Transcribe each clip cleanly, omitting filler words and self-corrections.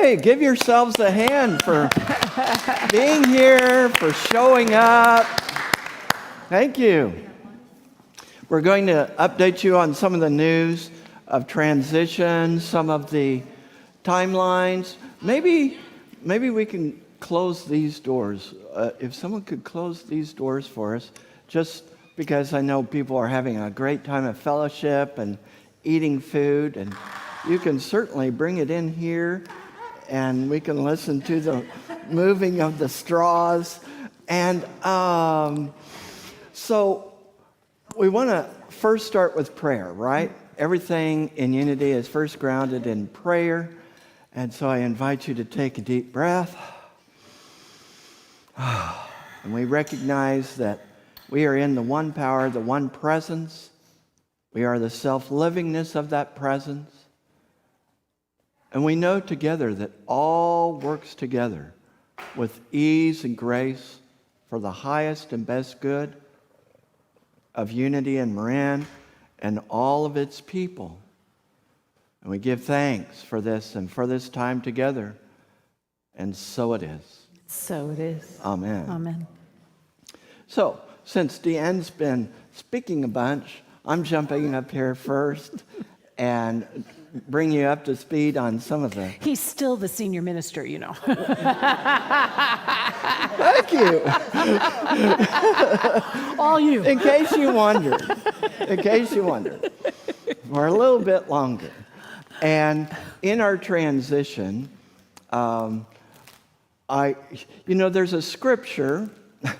Hey, give yourselves a hand for being here, for showing up. Thank you. We're going to update you on some of the news of transition, some of the timelines. Maybe we can close these doors. If someone could close these doors for us, just because I know people are having a great time of fellowship and eating food, and you can certainly bring it in here, and we can listen to the moving of the straws. And so we want to first start with prayer, right? Everything in Unity is first grounded in prayer. And so I invite you to take a deep breath. And we recognize that we are in the one power, the one presence. We are the self-livingness of that presence. And we know together that all works together with ease and grace for the highest and best good of Unity and Marin and all of its people. And we give thanks for this and for this time together. And so it is. So it is. Amen. Amen. So, since Deanne's been speaking a bunch, I'm jumping up here first and bring you up to speed on some of the... He's still the senior minister, you know. Thank you. All you. In case you wondered, for a little bit longer. And in our transition, there's a scripture. I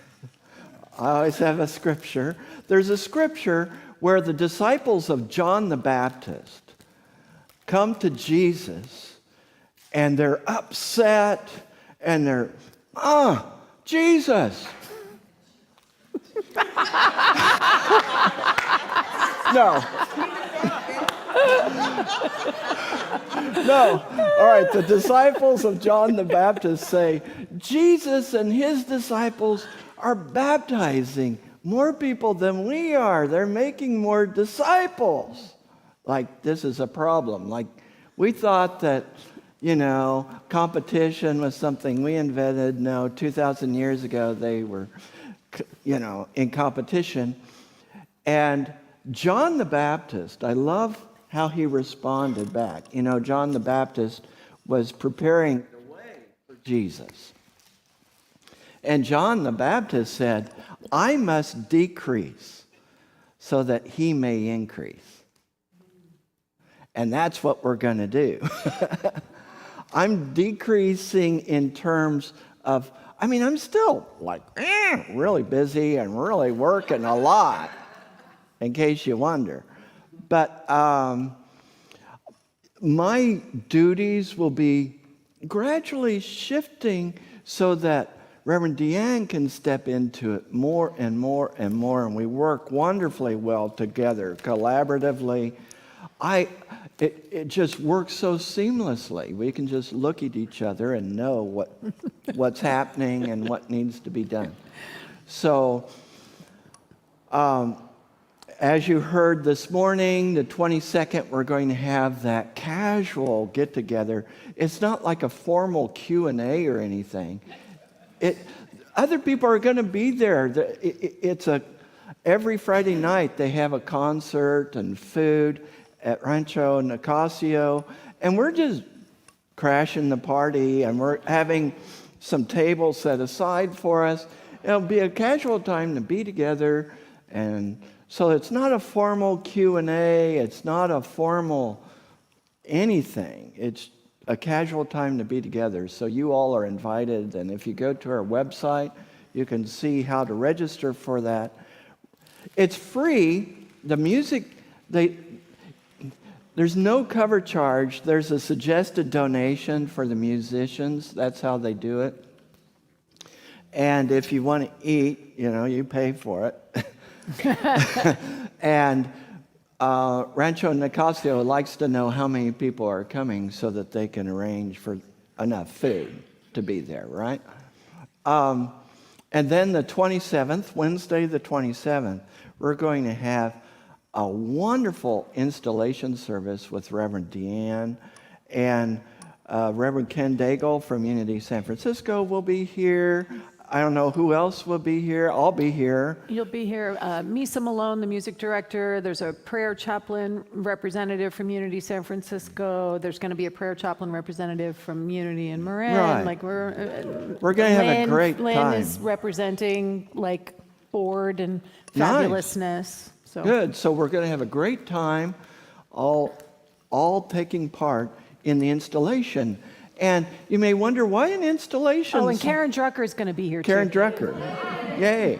always have a scripture. There's a scripture where the disciples of John the Baptist come to Jesus, and they're upset, and they're, Jesus. No. All right, the disciples of John the Baptist say, Jesus and his disciples are baptizing more people than we are. They're making more disciples. Like, this is a problem. Like, we thought that, competition was something we invented. No, 2,000 years ago, they were, in competition. And John the Baptist, I love how he responded back. John the Baptist was preparing the way for Jesus. And John the Baptist said, I must decrease so that he may increase. And that's what we're going to do. I'm decreasing in terms of, I'm still really busy and really working a lot, in case you wonder. But my duties will be gradually shifting so that Reverend Deanne can step into it more and more and more, and we work wonderfully well together, collaboratively. It just works so seamlessly. We can just look at each other and know what's happening and what needs to be done. So, as you heard this morning, the 22nd, we're going to have that casual get-together. It's not like a formal Q&A or anything. Other people are going to be there. Every Friday night they have a concert and food at Rancho Nicasio, and we're just crashing the party, and we're having some tables set aside for us. It'll be a casual time to be together, and so it's not a formal Q&A. It's not a formal anything. It's a casual time to be together. So you all are invited, and if you go to our website, you can see how to register for that. It's free. The music, there's no cover charge. There's a suggested donation for the musicians. That's how they do it. And if you want to eat, you pay for it. And Rancho Nicasio likes to know how many people are coming so that they can arrange for enough food to be there, right? And then the 27th, Wednesday the 27th, we're going to have a wonderful installation service with Reverend Deanne. And Reverend Ken Daigle from Unity San Francisco will be here. I don't know who else will be here. I'll be here. You'll be here. Misa Malone, the music director. There's a prayer chaplain representative from Unity San Francisco. There's going to be a prayer chaplain representative from Unity in Marin. Right. Like We're going to have a great Lynn time. is representing like board and Nice. fabulousness. So Good. So we're going to have a great time, all taking part in the installation. And you may wonder, why an installation? Oh, and Karen Drucker is going to be here Karen too. Drucker. Yay.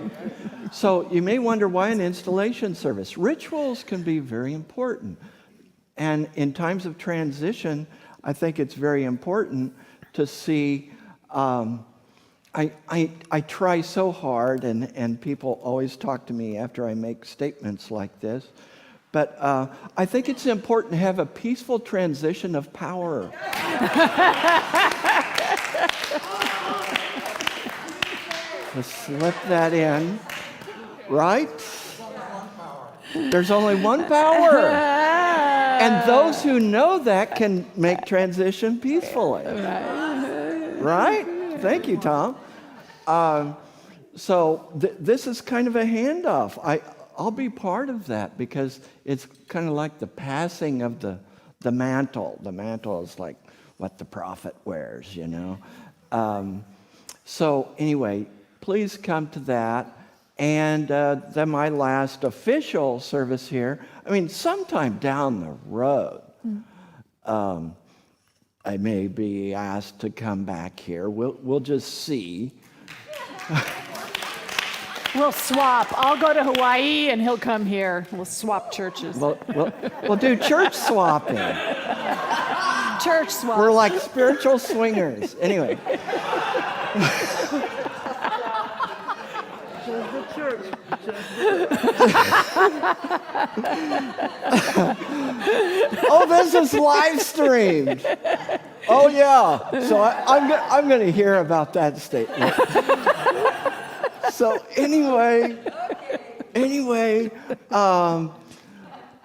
So you may wonder, why an installation service? Rituals can be very important. And in times of transition, I think it's very important to see. I try so hard, and people always talk to me after I make statements like this. But I think it's important to have a peaceful transition of power. Let's slip that in, right? There's only one power. And those who know that can make transition peacefully. Right? Thank you, Tom. So this is kind of a handoff. I'll be part of that because it's kind of like the passing of the mantle. The mantle is like what the prophet wears, you know. So anyway, please come to that. And then my last official service here, I mean, sometime down the road, I may be asked to come back here. We'll just see. We'll swap. I'll go to Hawaii and he'll come here. We'll swap churches. We'll do church swapping. Church swap. We're like spiritual swingers. Anyway. Oh, this is live streamed. Oh, yeah. So I'm going to hear about that statement. So anyway,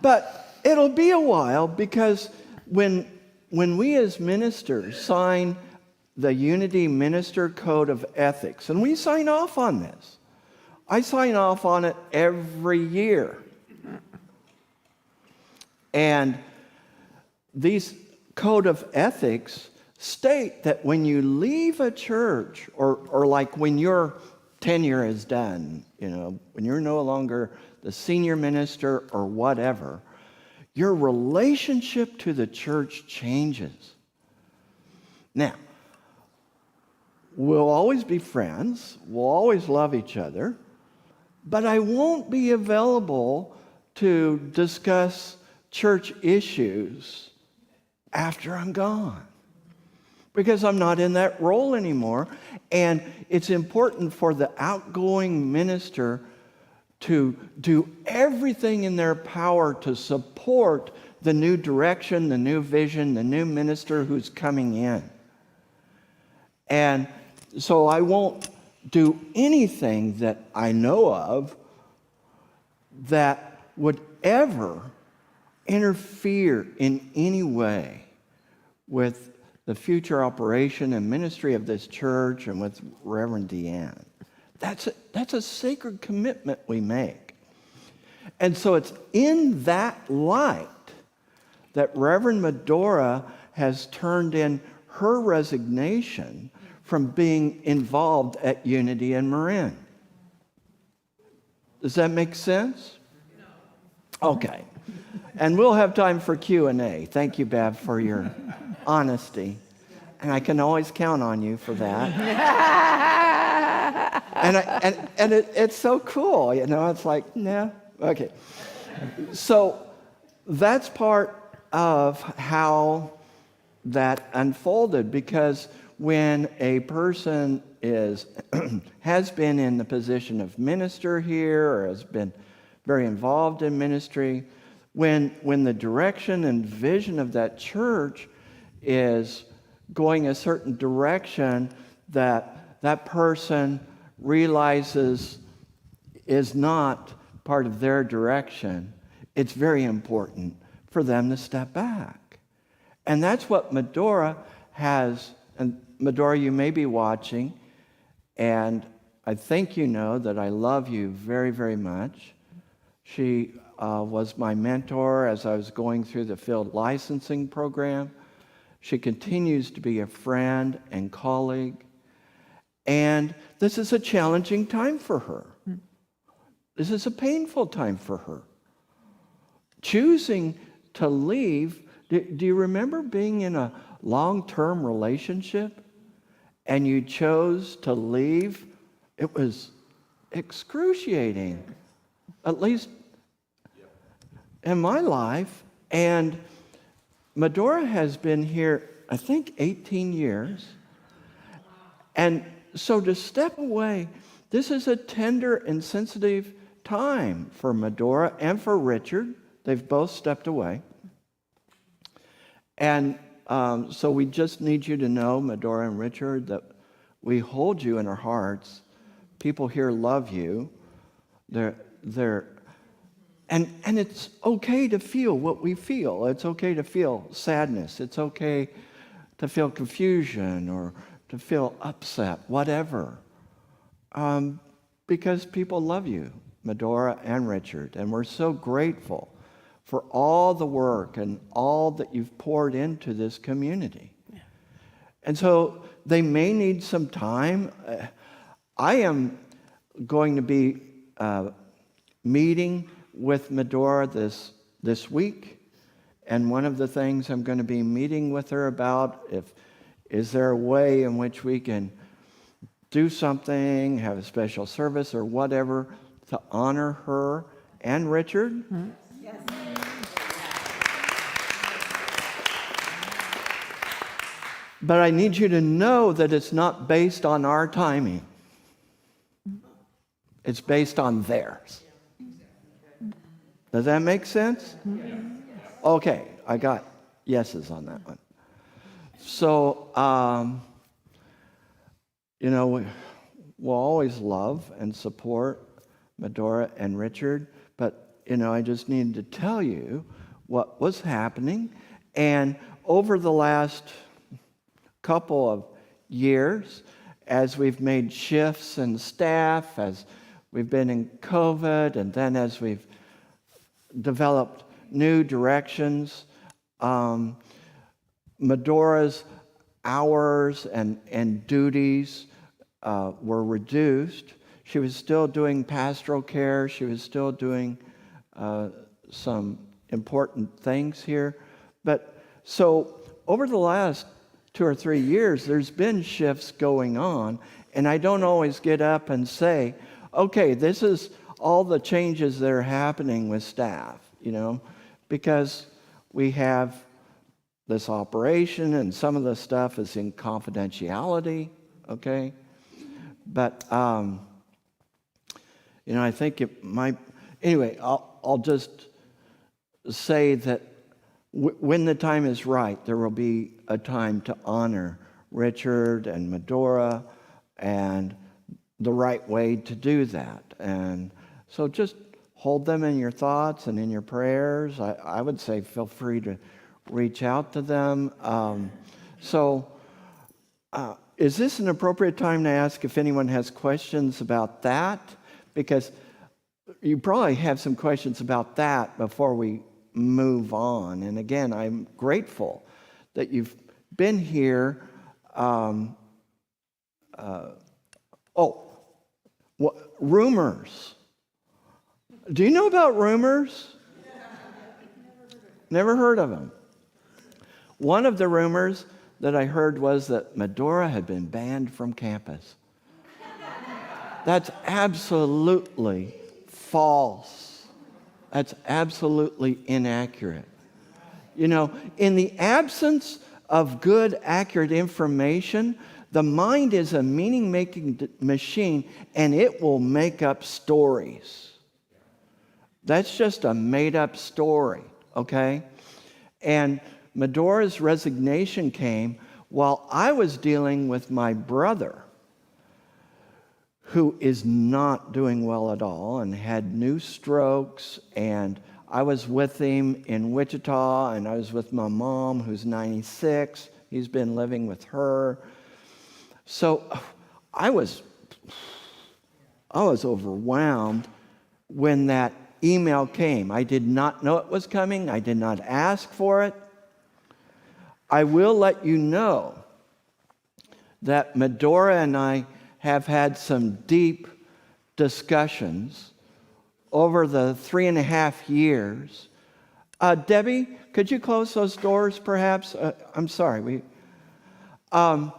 but it'll be a while, because when we as ministers sign the Unity Minister Code of Ethics, and we sign off on this, I sign off on it every year. And these code of ethics state that when you leave a church, or like when your tenure is done, you know, when you're no longer the senior minister or whatever, your relationship to the church changes. Now, we'll always be friends, we'll always love each other, but I won't be available to discuss church issues after I'm gone, because I'm not in that role anymore. And it's important for the outgoing minister to do everything in their power to support the new direction, the new vision, the new minister who's coming in. And so I won't do anything that I know of that would ever interfere in any way with the future operation and ministry of this church and with Reverend Deanne. That's a sacred commitment we make. And so it's in that light that Reverend Medora has turned in her resignation from being involved at Unity in Marin. Does that make sense? Okay. And we'll have time for Q&A. Thank you, Bev, for your honesty. And I can always count on you for that. and it's so cool, you know. It's like, yeah, okay. So that's part of how that unfolded, because when a person has been in the position of minister here, or has been very involved in ministry, when the direction and vision of that church is going a certain direction that person realizes is not part of their direction, it's very important for them to step back. And that's what Medora and Medora, you may be watching, and I think you know that I love you very, very much. She was my mentor as I was going through the field licensing program. She continues to be a friend and colleague. And this is a challenging time for her. This is a painful time for her. Choosing to leave, do you remember being in a long-term relationship and you chose to leave? It was excruciating, at least in my life. And Medora has been here, I think, 18 years. And so to step away, this is a tender and sensitive time for Medora and for Richard. They've both stepped away. And so we just need you to know, Medora and Richard, that we hold you in our hearts. People here love you. And it's okay to feel what we feel. It's okay to feel sadness. It's okay to feel confusion or to feel upset, whatever. Because people love you, Medora and Richard. And we're so grateful for all the work and all that you've poured into this community. Yeah. And so they may need some time. I am going to be meeting with Medora this week, and one of the things I'm going to be meeting with her about, is there a way in which we can do something, have a special service or whatever to honor her and Richard? Mm-hmm. Yes. But I need you to know that it's not based on our timing. It's based on theirs. Does that make sense? Okay, I got yeses on that one. So, we'll always love and support Medora and Richard, but, I just needed to tell you what was happening. And over the last couple of years, as we've made shifts in staff, as we've been in COVID, and then as we've developed new directions, Medora's hours and duties were reduced. She was still doing pastoral care. She was still doing some important things here. But so over the last 2 or 3 years, there's been shifts going on, and I don't always get up and say, okay, this is all the changes that are happening with staff, because we have this operation and some of the stuff is in confidentiality, okay? But, I think it might, anyway, I'll just say that when the time is right, there will be a time to honor Richard and Medora and the right way to do that. And so just hold them in your thoughts and in your prayers. I would say feel free to reach out to them. Is this an appropriate time to ask if anyone has questions about that? Because you probably have some questions about that before we move on. And again, I'm grateful that you've been here. Rumors. Do you know about rumors? Never heard of them. One of the rumors that I heard was that Medora had been banned from campus. That's absolutely false. That's absolutely inaccurate. In the absence of good, accurate information, the mind is a meaning-making machine, and it will make up stories. That's just a made-up story, okay? And Medora's resignation came while I was dealing with my brother, who is not doing well at all and had new strokes, and I was with him in Wichita, and I was with my mom, who's 96, He's been living with her. So I was overwhelmed when that email came. I did not know it was coming. I did not ask for it. I will let you know that Medora and I have had some deep discussions over the 3.5 years. Debbie, could you close those doors perhaps? I'm sorry. Over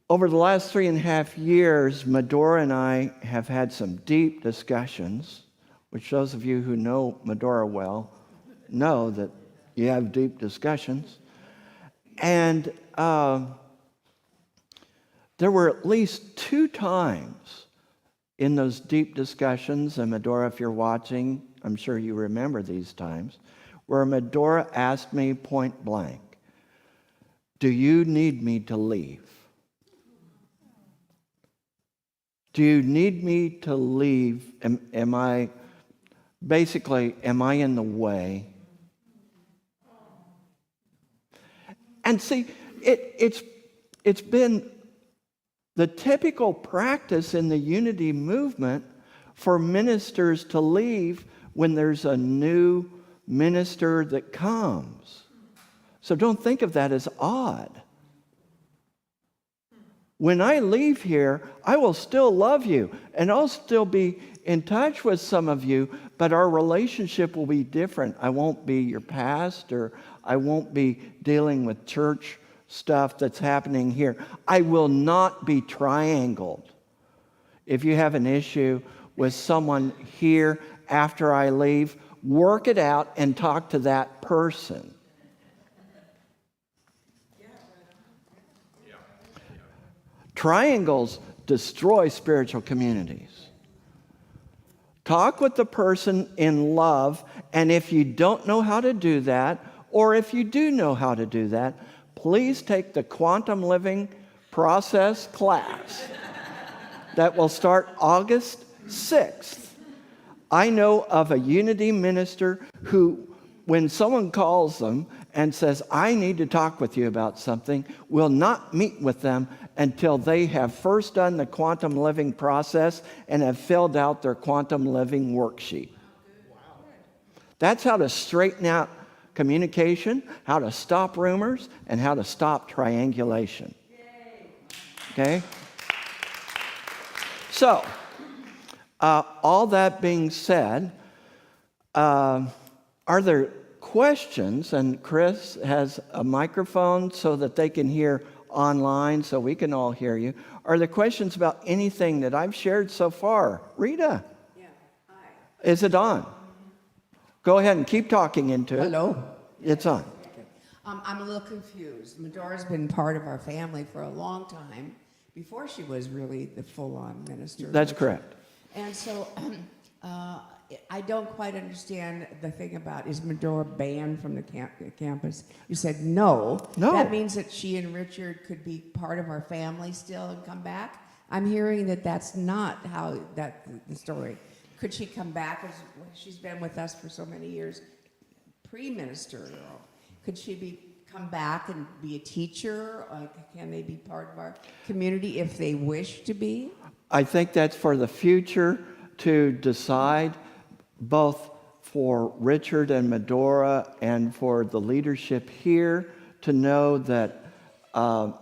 the last 3.5 years, Medora and I have had some deep discussions, which those of you who know Medora well know that you have deep discussions. And there were at least 2 times in those deep discussions, and Medora, if you're watching, I'm sure you remember these times, where Medora asked me point blank, "Do you need me to leave? Do you need me to leave? Am I in the way?" And see, it's been the typical practice in the unity movement for ministers to leave when there's a new minister that comes. So don't think of that as odd. When I leave here, I will still love you, and I'll still be in touch with some of you, but our relationship will be different. I won't be your pastor. I won't be dealing with church stuff that's happening here. I will not be triangled. If you have an issue with someone here after I leave, work it out and talk to that person. Triangles destroy spiritual communities. Talk with the person in love, and if you don't know how to do that, or if you do know how to do that, please take the Quantum Living Process class that will start August 6th. I know of a unity minister who, when someone calls them and says, "I need to talk with you about something," will not meet with them until they have first done the quantum living process and have filled out their quantum living worksheet. That's how to straighten out communication, how to stop rumors, and how to stop triangulation. Okay? So, all that being said, are there questions? And Chris has a microphone so that they can hear online, so we can all hear you. Are there questions about anything that I've shared so far? Rita? Yeah, hi. Is it on? Go ahead and keep talking into it. Hello? It's on. Okay. I'm a little confused. Medora's been part of our family for a long time, before she was really the full-on minister. That's correct. And so I don't quite understand the thing about, is Medora banned from the campus? You said no. No. That means that she and Richard could be part of our family still and come back? I'm hearing that that's not how the story. Could she come back? As she's been with us for so many years, pre-ministerial. Could she come back and be a teacher? Can they be part of our community if they wish to be? I think that's for the future to decide, both for Richard and Medora and for the leadership here to know that,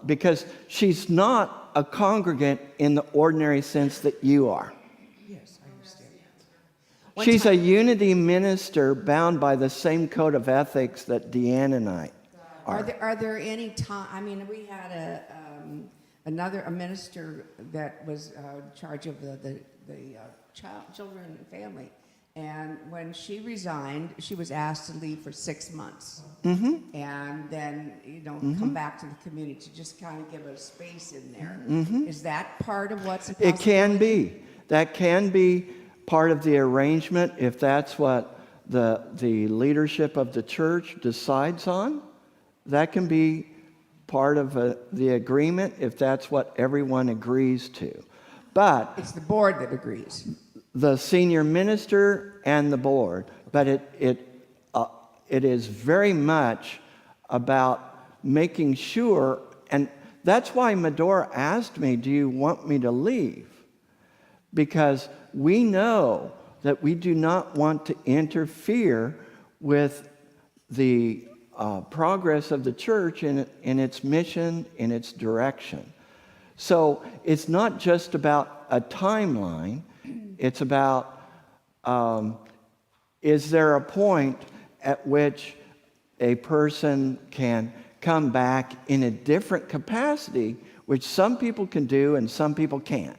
because she's not a congregant in the ordinary sense that you are. Yes, I understand. She's a unity minister bound by the same code of ethics that Deanne and I are. Are there any time? I mean, we had a minister that was in charge of the children and family, and when she resigned, she was asked to leave for 6 months, and then come back to the community to just kind of give a space in there. Is that part of what's? It can be. That can be part of the arrangement if that's what the leadership of the church decides on. That can be part of the agreement if that's what everyone agrees to. But it's the board that agrees. The senior minister and the board. But it is very much about making sure, and that's why Medora asked me, do you want me to leave? Because we know that we do not want to interfere with the progress of the church in its mission, in its direction. So it's not just about a timeline. It's about, is there a point at which a person can come back in a different capacity, which some people can do and some people can't.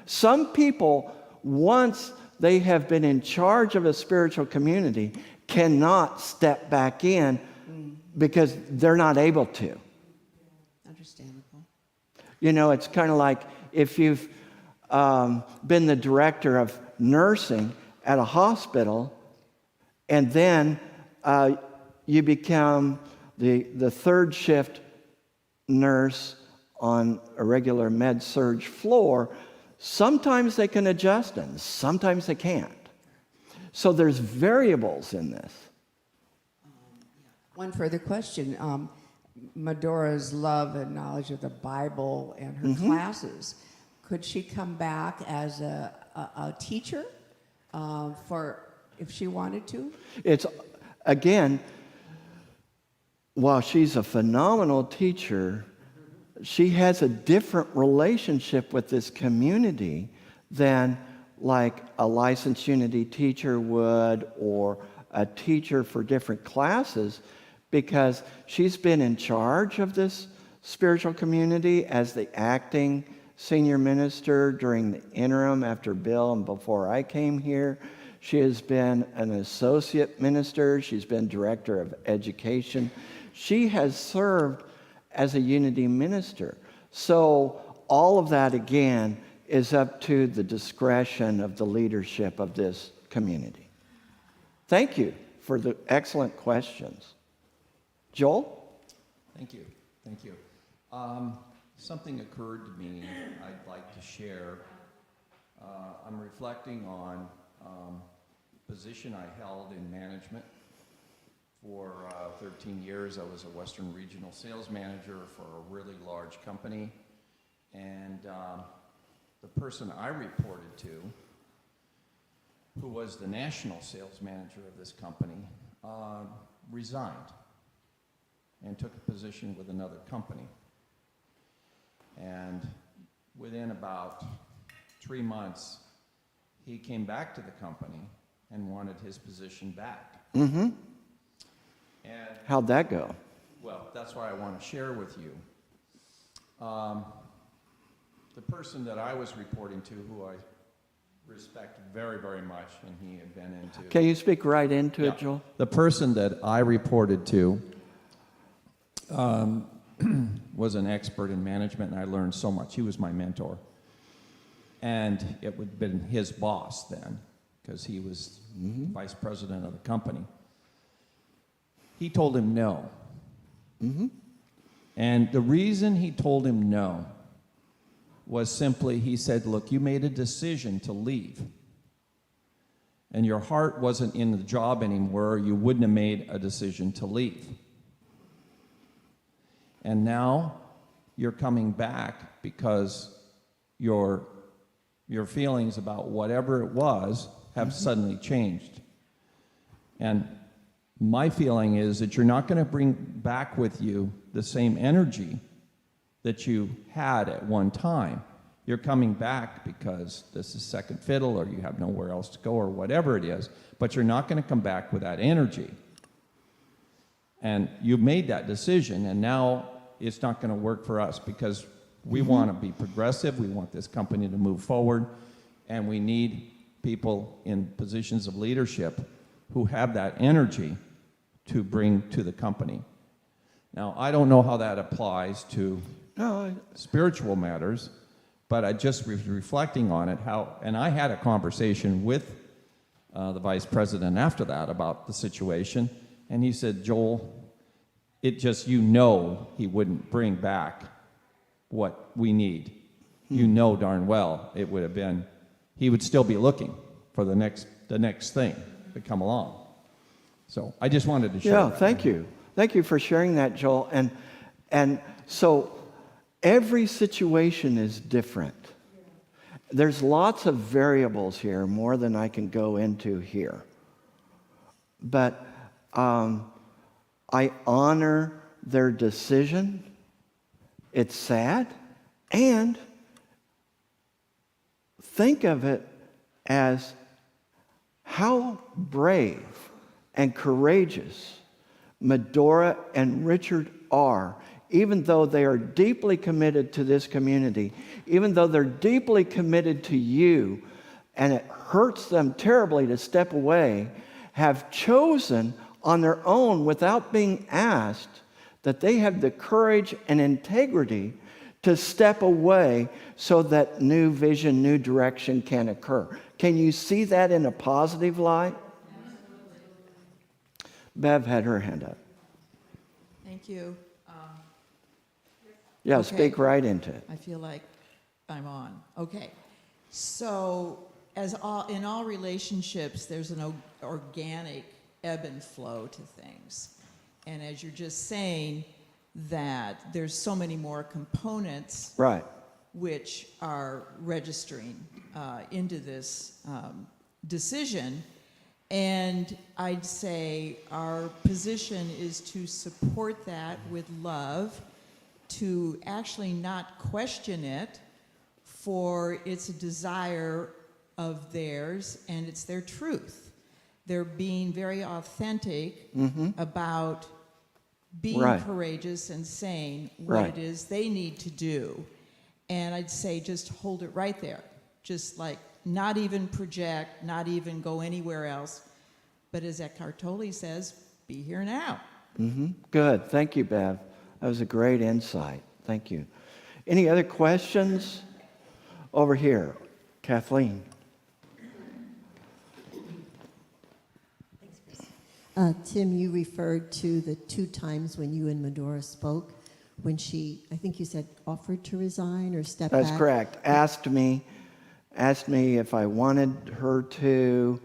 Some people, once they have been in charge of a spiritual community, cannot step back in because they're not able to. Understandable. You know, it's kind of like if you've been the director of nursing at a hospital and then you become the third shift nurse on a regular med-surg floor. Sometimes they can adjust and sometimes they can't. So there's variables in this. One further question. Medora's love and knowledge of the Bible and her classes, could she come back as a teacher for if she wanted to? It's, again, while she's a phenomenal teacher, she has a different relationship with this community than like a licensed Unity teacher would or a teacher for different classes, because she's been in charge of this spiritual community as the acting senior minister during the interim after Bill and before I came here. She has been an associate minister. She's been director of education. She has served as a Unity minister. So all of that, again, is up to the discretion of the leadership of this community. Thank you for the excellent questions. Joel? Thank you. Thank you. Something occurred to me I'd like to share. I'm reflecting on a position I held in management. For 13 years, I was a Western Regional Sales Manager for a really large company. And the person I reported to, who was the national sales manager of this company, resigned and took a position with another company. And within about 3 months, he came back to the company and wanted his position back. Mm-hmm. And, how'd that go? well, that's why I want to share with you. The person that I was reporting to, who I respect very, very much, and he had been into... Can you speak right into Yeah. it, Joel? The person that I reported to was an expert in management, and I learned so much. He was my mentor. And it would have been his boss then, because he was vice president of the company. He told him no. And the reason he told him no was simply, he said, look, you made a decision to leave. And your heart wasn't in the job anymore, you wouldn't have made a decision to leave. And now you're coming back because your feelings about whatever it was have suddenly changed. And my feeling is that you're not going to bring back with you the same energy that you had at one time. You're coming back because this is second fiddle, or you have nowhere else to go, or whatever it is, but you're not going to come back with that energy. And you made that decision, and now it's not going to work for us because we want to be progressive, we want this company to move forward, and we need people in positions of leadership who have that energy to bring to the company. Now, I don't know how that applies to spiritual matters, but I just was reflecting on it, and I had a conversation with the vice president after that about the situation, and he said, Joel, it just, he wouldn't bring back what we need. You know darn well it would have been, he would still be looking for the next thing to come along. So I just wanted to share that. Thank you. Thank you for sharing that, Joel. And so every situation is different. There's lots of variables here, more than I can go into here. But I honor their decision. It's sad. And think of it as how brave and courageous Medora and Richard are, even though they are deeply committed to this community, even though they're deeply committed to you, and it hurts them terribly to step away, have chosen on their own without being asked that they have the courage and integrity to step away so that new vision, new direction can occur. Can you see that in a positive light? Bev had her hand up. Thank you. Yeah, Okay. speak right into it. I feel like I'm on. Okay. So, in all relationships, there's an organic ebb and flow to things. And as you're just saying, that there's so many more components Right. which are registering into this decision. And I'd say our position is to support that with love, to actually not question it, for it's a desire of theirs and it's their truth. They're being very authentic about being Right. courageous and saying what Right. it is they need to do. And I'd say just hold it right there. Just like not even project, not even go anywhere else. But as Eckhart Tolle says, be here now. Good. Thank you, Bev. That was a great insight. Thank you. Any other questions? Over here, Kathleen. Tim, you referred to the 2 times when you and Medora spoke, when she, I think you said, offered to resign or step back. That's correct. Asked me if I wanted her to.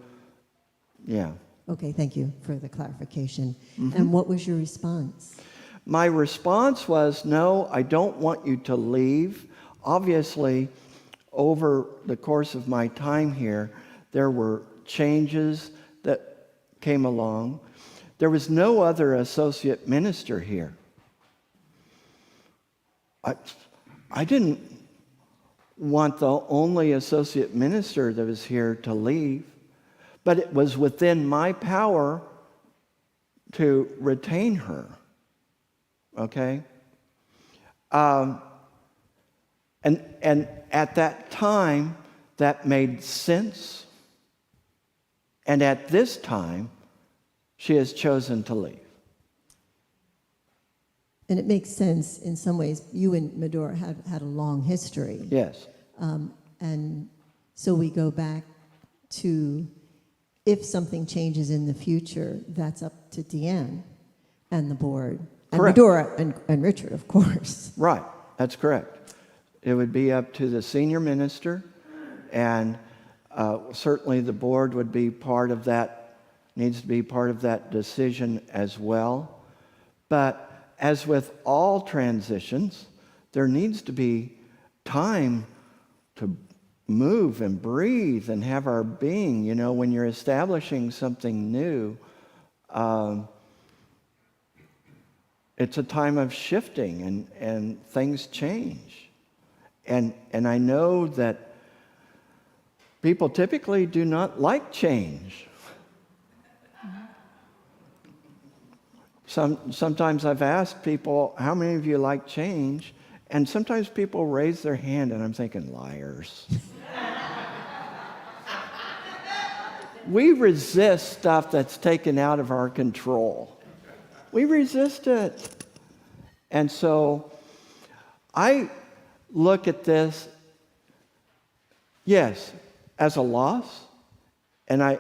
Yeah. Okay, thank you for the clarification. And what was your response? My response was, no, I don't want you to leave. Obviously, over the course of my time here, there were changes that came along. There was no other associate minister here. I didn't want the only associate minister that was here to leave, but it was within my power to retain her. Okay? And at that time, that made sense. And at this time, she has chosen to leave. And it makes sense in some ways. You and Medora had a long history. Yes. And so we go back to, if something changes in the future, that's up to Deanne and the board. And Correct. Medora and Richard, of course. Right. That's correct. It would be up to the senior minister, and certainly the board would be part of that, needs to be part of that decision as well. But as with all transitions, there needs to be time to move and breathe and have our being. You know, when you're establishing something new, it's a time of shifting and things change. And I know that people typically do not like change. Sometimes I've asked people, how many of you like change? And sometimes people raise their hand and I'm thinking, liars. We resist stuff that's taken out of our control. We resist it. And so I look at this, yes, as a loss. And I,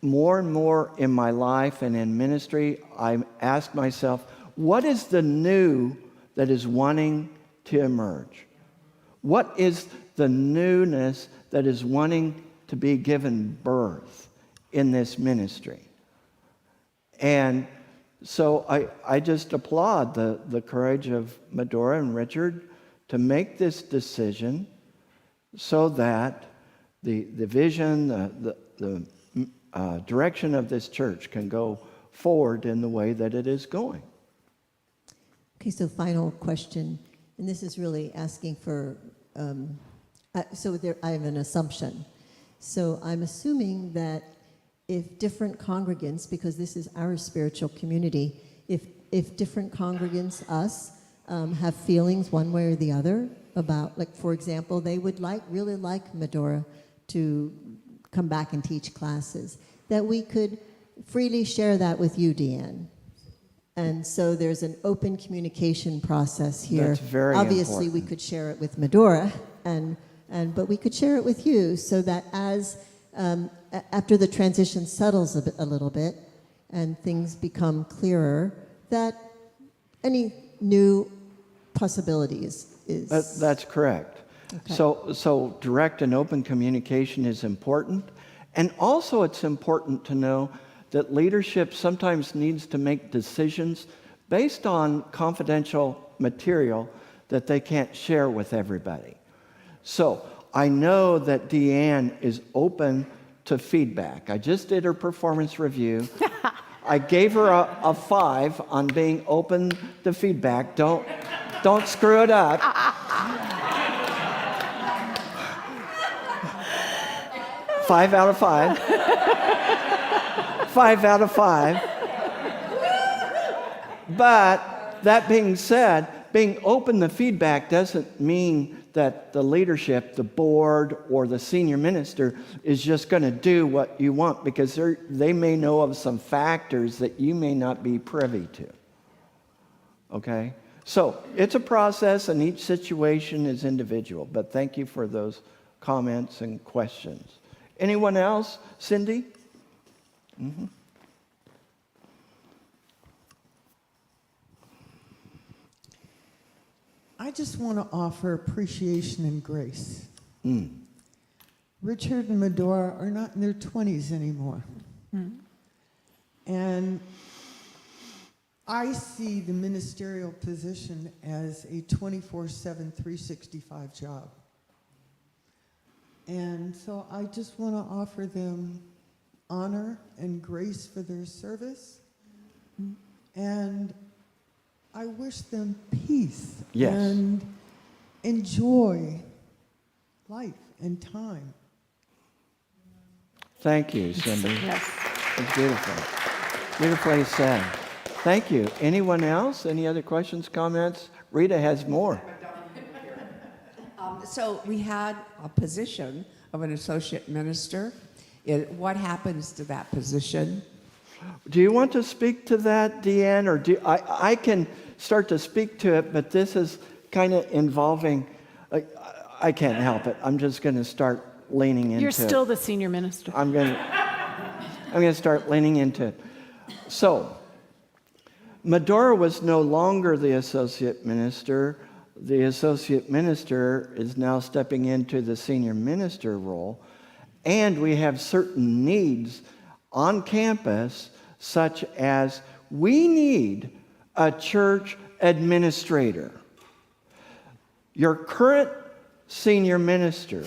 more and more in my life and in ministry, I ask myself, what is the new that is wanting to emerge? What is the newness that is wanting to be given birth in this ministry? And So I just applaud the courage of Medora and Richard to make this decision so that the vision, the direction of this church can go forward in the way that it is going. Okay, so final question, and this is really asking for, I have an assumption. So I'm assuming that if different congregants, because this is our spiritual community, if different congregants, us, have feelings one way or the other about, like, for example, they would really like Medora to come back and teach classes, that we could freely share that with you, Deanne. And so there's an open communication process here. That's very Obviously, important. we could share it with Medora, but we could share it with you, so that as after the transition settles a little bit and things become clearer, that any new possibilities is... That's correct. Okay. So direct and open communication is important. And also it's important to know that leadership sometimes needs to make decisions based on confidential material that they can't share with everybody. So I know that Deanne is open to feedback. I just did her performance review. I gave her a 5 on being open to feedback. Don't screw it up. 5 out of 5. 5 out of 5. But that being said, being open to feedback doesn't mean that the leadership, the board, or the senior minister is just going to do what you want, because they may know of some factors that you may not be privy to. Okay? So it's a process, and each situation is individual. But thank you for those comments and questions. Anyone else? Cindy? Mm-hmm. I just want to offer appreciation and grace. Mm. Richard and Medora are not in their 20s anymore. And I see the ministerial position as a 24/7, 365 job. And so I just want to offer them honor and grace for their service. And I wish them peace Yes. and enjoy life and time. Thank you, Cindy. Yes. It's beautiful. Beautifully said. Thank you. Anyone else? Any other questions, comments? Rita has more. So we had a position of an associate minister. What happens to that position? Do you want to speak to that, Deanne, or I can start to speak to it, but this is kind of involving, I can't help it. I'm just going to start leaning into You're it. still the senior minister. I'm going to start leaning into it. So, Medora was no longer the associate minister. The associate minister is now stepping into the senior minister role, and we have certain needs on campus, such as we need a church administrator. Your current senior minister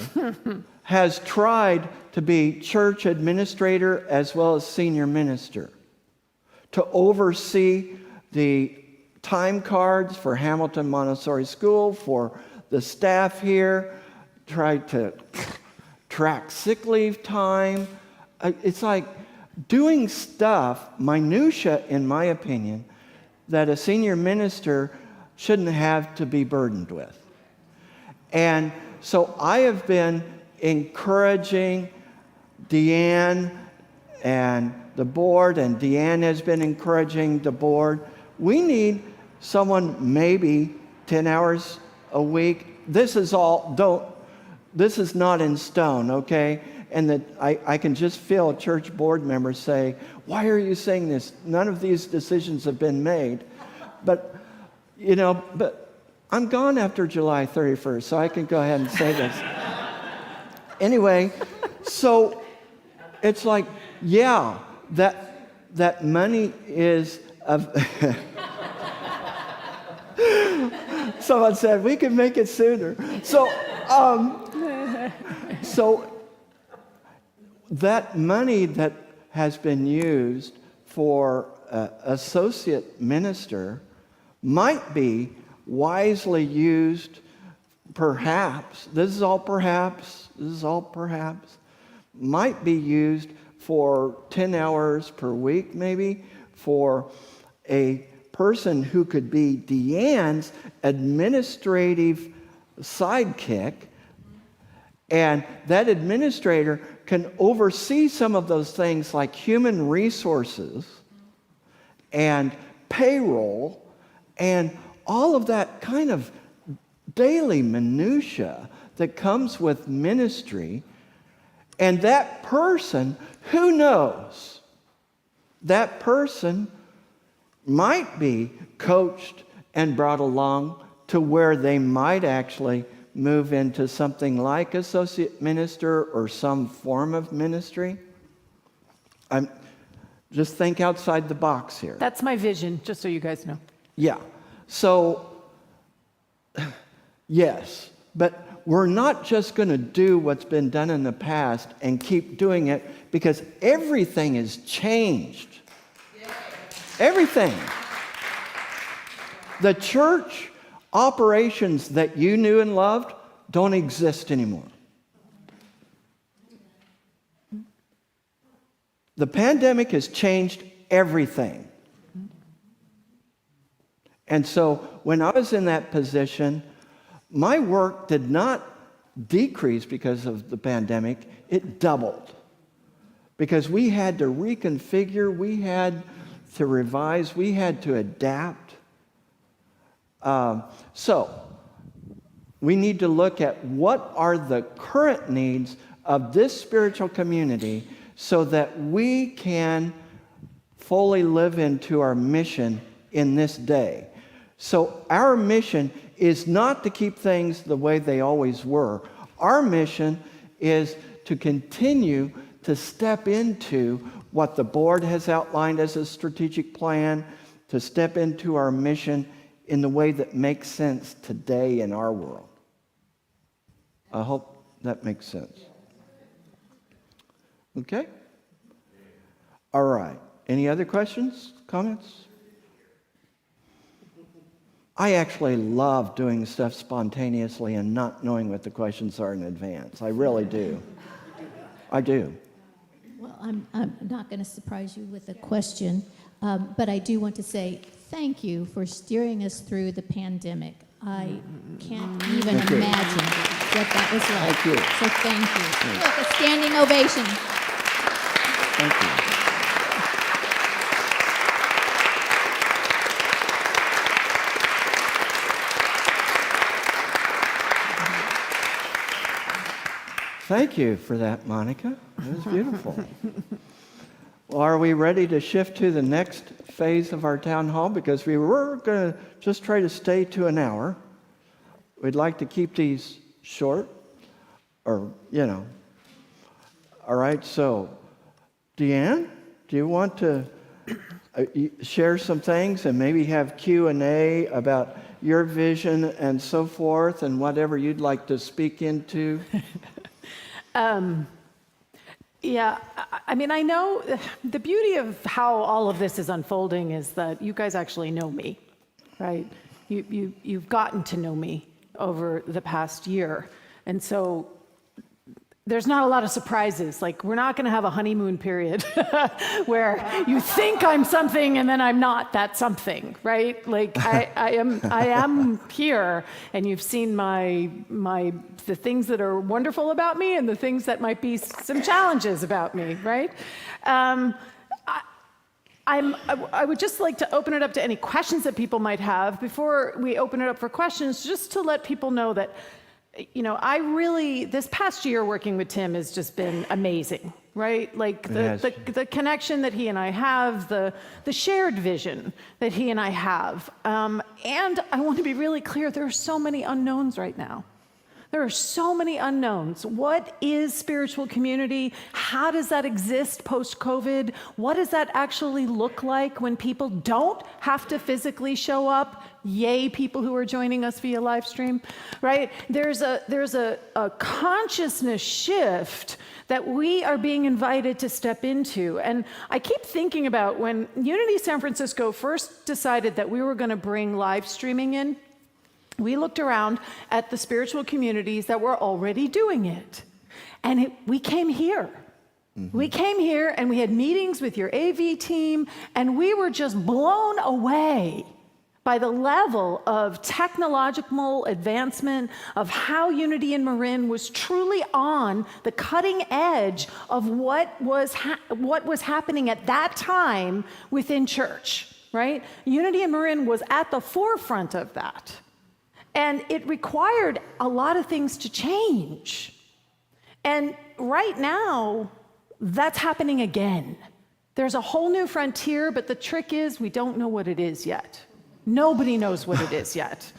has tried to be church administrator as well as senior minister, to oversee the time cards for Hamilton Montessori School, for the staff here, tried to track sick leave time. It's like doing stuff, minutia in my opinion, that a senior minister shouldn't have to be burdened with. And so I have been encouraging Deanne and the board, and Deanne has been encouraging the board. We need someone maybe 10 hours a week. This is not in stone, okay? And that I can just feel church board members say, why are you saying this? None of these decisions have been made. But I'm gone after July 31st, so I can go ahead and say this. Anyway, so it's like, yeah, that money is of someone said we could make it sooner. So that money that has been used for associate minister might be wisely used, perhaps, might be used for 10 hours per week, maybe, for a person who could be Deanne's administrative sidekick, and that administrator can oversee some of those things like human resources and payroll and all of that kind of daily minutia that comes with ministry. And that person, who knows, that person might be coached and brought along to where they might actually move into something like associate minister or some form of ministry. Just think outside the box here. That's my vision, just so you guys know. Yeah. So, yes, but we're not just going to do what's been done in the past and keep doing it, because everything has changed. Everything. The church operations that you knew and loved don't exist anymore. The pandemic has changed everything. And so when I was in that position, my work did not decrease because of the pandemic, it doubled. Because we had to reconfigure, we had to revise, we had to adapt. So we need to look at what are the current needs of this spiritual community so that we can fully live into our mission in this day. So our mission is not to keep things the way they always were. Our mission is to continue to step into what the board has outlined as a strategic plan, to step into our mission in the way that makes sense today in our world. I hope that makes sense. Okay? All right. Any other questions, comments? I actually love doing stuff spontaneously and not knowing what the questions are in advance. I really do. I do. Well, I'm not going to surprise you with a question, but I do want to say thank you for steering us through the pandemic. I can't even imagine what that was like. Thank you. So thank you. Look, a standing ovation. Thank you. Thank you for that, Monica. It was beautiful. Well, are we ready to shift to the next phase of our town hall? Because we were going to just try to stay to an hour. We'd like to keep these short, or, you know. All right, so, Deanne, do you want to share some things and maybe have Q&A about your vision and so forth and whatever you'd like to speak into? Yeah, I mean, I know the beauty of how all of this is unfolding is that you guys actually know me, right? You've gotten to know me over the past year. And so there's not a lot of surprises. Like, we're not going to have a honeymoon period where you think I'm something and then I'm not that something, right? Like, I am here, and you've seen the things that are wonderful about me and the things that might be some challenges about me, right? I would just like to open it up to any questions that people might have. Before we open it up for questions, just to let people know that, you know, this past year working with Tim has just been amazing, right? Like the connection that he and I have, the shared vision that he and I have. And I want to be really clear, there are so many unknowns right now. There are so many unknowns. What is spiritual community? How does that exist post-COVID? What does that actually look like when people don't have to physically show up? Yay, people who are joining us via live stream, right? There's a consciousness shift that we are being invited to step into. And I keep thinking about when Unity San Francisco first decided that we were going to bring live streaming in, we looked around at the spiritual communities that were already doing it. And we came here. We came here and we had meetings with your AV team, and we were just blown away by the level of technological advancement of how Unity in Marin was truly on the cutting edge of what was happening at that time within church, right? Unity in Marin was at the forefront of that. And it required a lot of things to change. And right now, that's happening again. There's a whole new frontier, but the trick is we don't know what it is yet. Nobody knows what it is yet.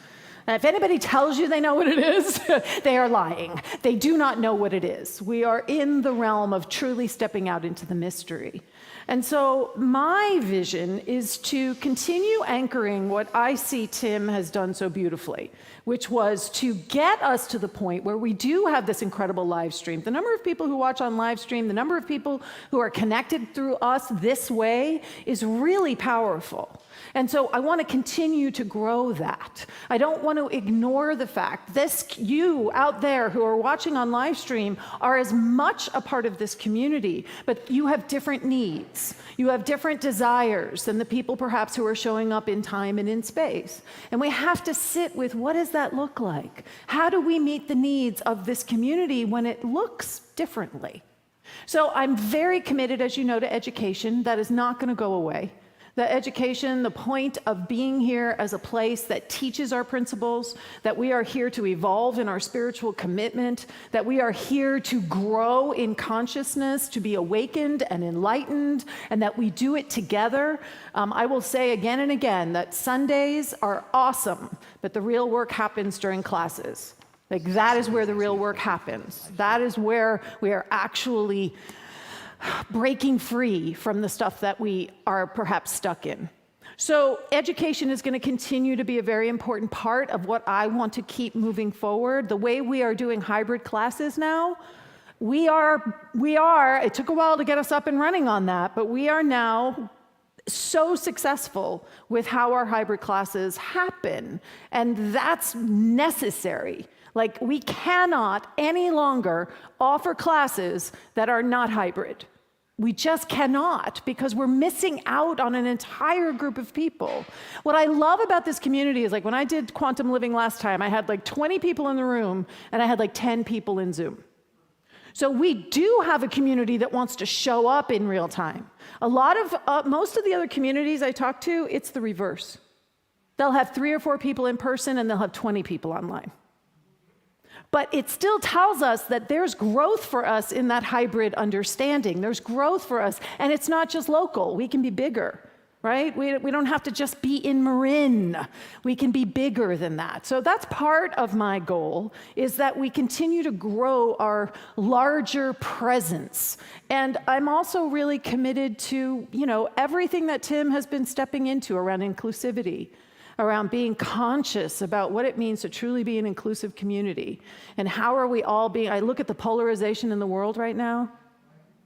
Now, if anybody tells you they know what it is, they are lying. They do not know what it is. We are in the realm of truly stepping out into the mystery. And so my vision is to continue anchoring what I see Tim has done so beautifully, which was to get us to the point where we do have this incredible live stream. The number of people who watch on live stream, the number of people who are connected through us this way is really powerful. And so I want to continue to grow that. I don't want to ignore the fact you out there who are watching on live stream are as much a part of this community, but you have different needs. You have different desires than the people perhaps who are showing up in time and in space. And we have to sit with, what does that look like? How do we meet the needs of this community when it looks differently? So I'm very committed, as you know, to education. That is not going to go away. The education, the point of being here as a place that teaches our principles, that we are here to evolve in our spiritual commitment, that we are here to grow in consciousness, to be awakened and enlightened, and that we do it together. I will say again and again that Sundays are awesome, but the real work happens during classes. Like, that is where the real work happens. That is where we are actually breaking free from the stuff that we are perhaps stuck in. So education is going to continue to be a very important part of what I want to keep moving forward. The way we are doing hybrid classes now, we are, it took a while to get us up and running on that, but we are now so successful with how our hybrid classes happen, and that's necessary. Like, we cannot any longer offer classes that are not hybrid. We just cannot, because we're missing out on an entire group of people. What I love about this community is, like, when I did Quantum Living last time, I had like 20 people in the room and I had like 10 people in Zoom. So we do have a community that wants to show up in real time. Most of the other communities I talk to, it's the reverse. They'll have 3 or 4 people in person and they'll have 20 people online. But it still tells us that there's growth for us in that hybrid understanding. There's growth for us, and it's not just local. We can be bigger, right? We don't have to just be in Marin. We can be bigger than that. So that's part of my goal, is that we continue to grow our larger presence. And I'm also really committed to, everything that Tim has been stepping into around inclusivity, around being conscious about what it means to truly be an inclusive community. And how are we all being, I look at the polarization in the world right now,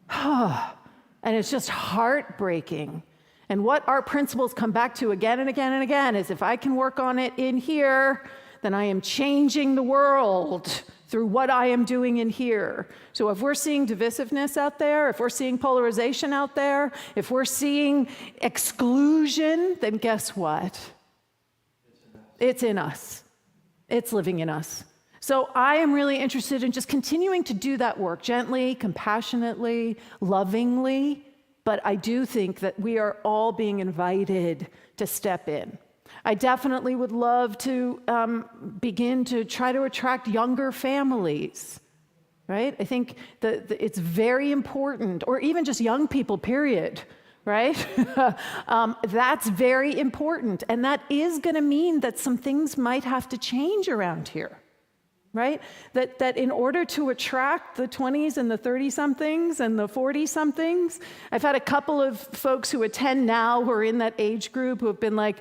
and it's just heartbreaking. And what our principles come back to again and again and again is, if I can work on it in here, then I am changing the world through what I am doing in here. So if we're seeing divisiveness out there, if we're seeing polarization out there, if we're seeing exclusion, then guess what? It's in us. It's living in us. So I am really interested in just continuing to do that work gently, compassionately, lovingly, but I do think that we are all being invited to step in. I definitely would love to begin to try to attract younger families, right? I think that it's very important, or even just young people, period. Right? That's very important. And that is going to mean that some things might have to change around here. right? That in order to attract the 20s and the 30-somethings and the 40-somethings, I've had a couple of folks who attend now who are in that age group who have been like,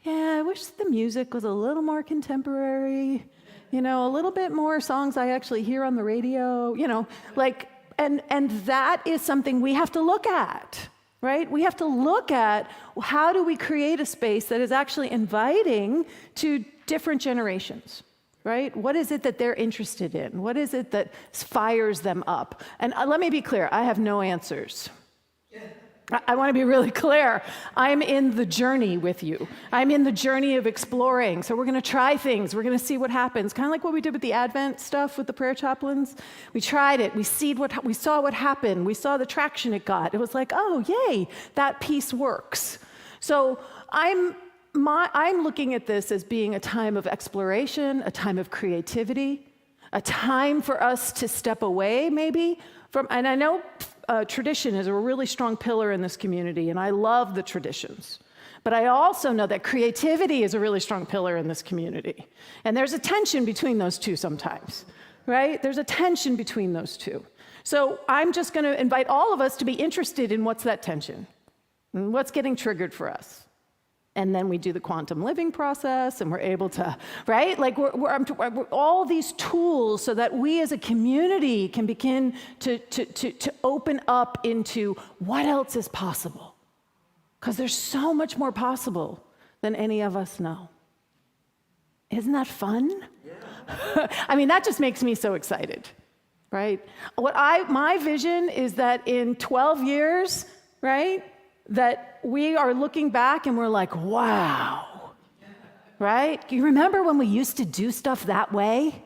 yeah, I wish the music was a little more contemporary, a little bit more songs I actually hear on the radio, and that is something we have to look at, right? We have to look at how do we create a space that is actually inviting to different generations, right? What is it that they're interested in? What is it that fires them up? And let me be clear, I have no answers. I want to be really clear. I'm in the journey with you. I'm in the journey of exploring. So we're going to try things. We're going to see what happens. Kind of like what we did with the Advent stuff with the prayer chaplains. We tried it. We saw what happened. We saw the traction it got. It was like, oh, yay, that piece works. So I'm looking at this as being a time of exploration, a time of creativity, a time for us to step away maybe from, and I know tradition is a really strong pillar in this community, and I love the traditions. But I also know that creativity is a really strong pillar in this community. And there's a tension between those two sometimes, right? There's a tension between those two. So I'm just going to invite all of us to be interested in what's that tension and what's getting triggered for us. And then we do the quantum living process, and we're able to, right? Like we're all these tools so that we as a community can begin to open up into what else is possible. Because there's so much more possible than any of us know. Isn't that fun? Yeah. I mean, that just makes me so excited, right? My vision is that in 12 years, right, that we are looking back and we're like, wow, right? You remember when we used to do stuff that way?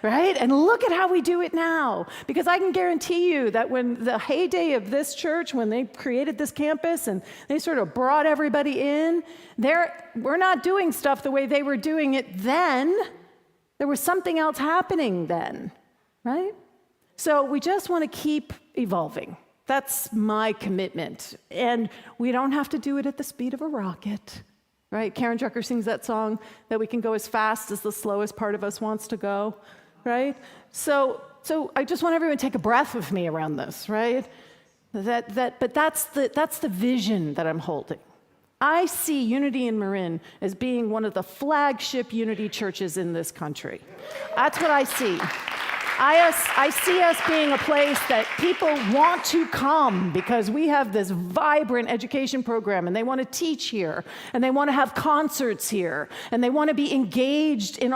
Right? And look at how we do it now. Because I can guarantee you that when the heyday of this church, when they created this campus and they sort of brought everybody in, we're not doing stuff the way they were doing it then. There was something else happening then, right? So we just want to keep evolving. That's my commitment. And we don't have to do it at the speed of a rocket, right? Karen Drucker sings that song that we can go as fast as the slowest part of us wants to go, right? So I just want everyone to take a breath with me around this, right? But that's the vision that I'm holding. I see Unity in Marin as being one of the flagship Unity churches in this country. That's what I see. I see us being a place that people want to come because we have this vibrant education program, and they want to teach here, and they want to have concerts here, and they want to be engaged in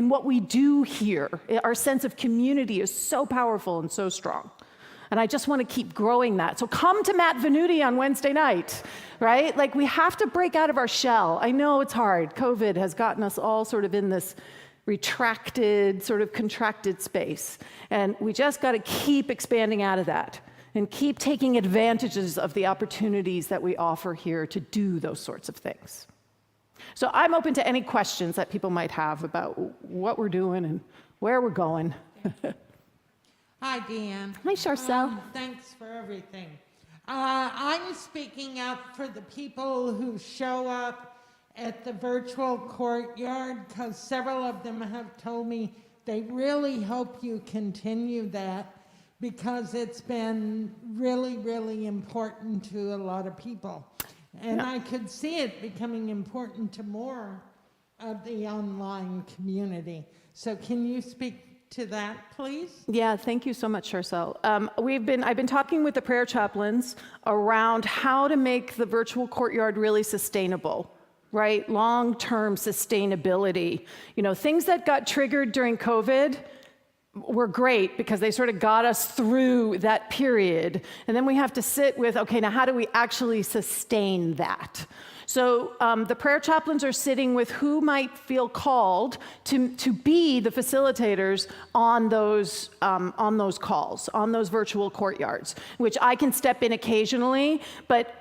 what we do here. Our sense of community is so powerful and so strong. And I just want to keep growing that. So come to Matt Venuti on Wednesday night, right? Like, we have to break out of our shell. I know it's hard. COVID has gotten us all sort of in this retracted, sort of contracted space. And we just got to keep expanding out of that and keep taking advantages of the opportunities that we offer here to do those sorts of things. So I'm open to any questions that people might have about what we're doing and where we're going. Hi, Deanne. Hi, Charcel. Thanks for everything. I'm speaking up for the people who show up at the virtual courtyard, because several of them have told me they really hope you continue that, because it's been really, really important to a lot of people. And Yeah. I could see it becoming important to more of the online community. So can you speak to that, please? Yeah, thank you so much, Charcel. I've been talking with the prayer chaplains around how to make the virtual courtyard really sustainable, right? Long-term sustainability. Things that got triggered during COVID were great because they sort of got us through that period. And then we have to sit with, okay, now how do we actually sustain that? So the prayer chaplains are sitting with who might feel called to be the facilitators on those calls, on those virtual courtyards, which I can step in occasionally, but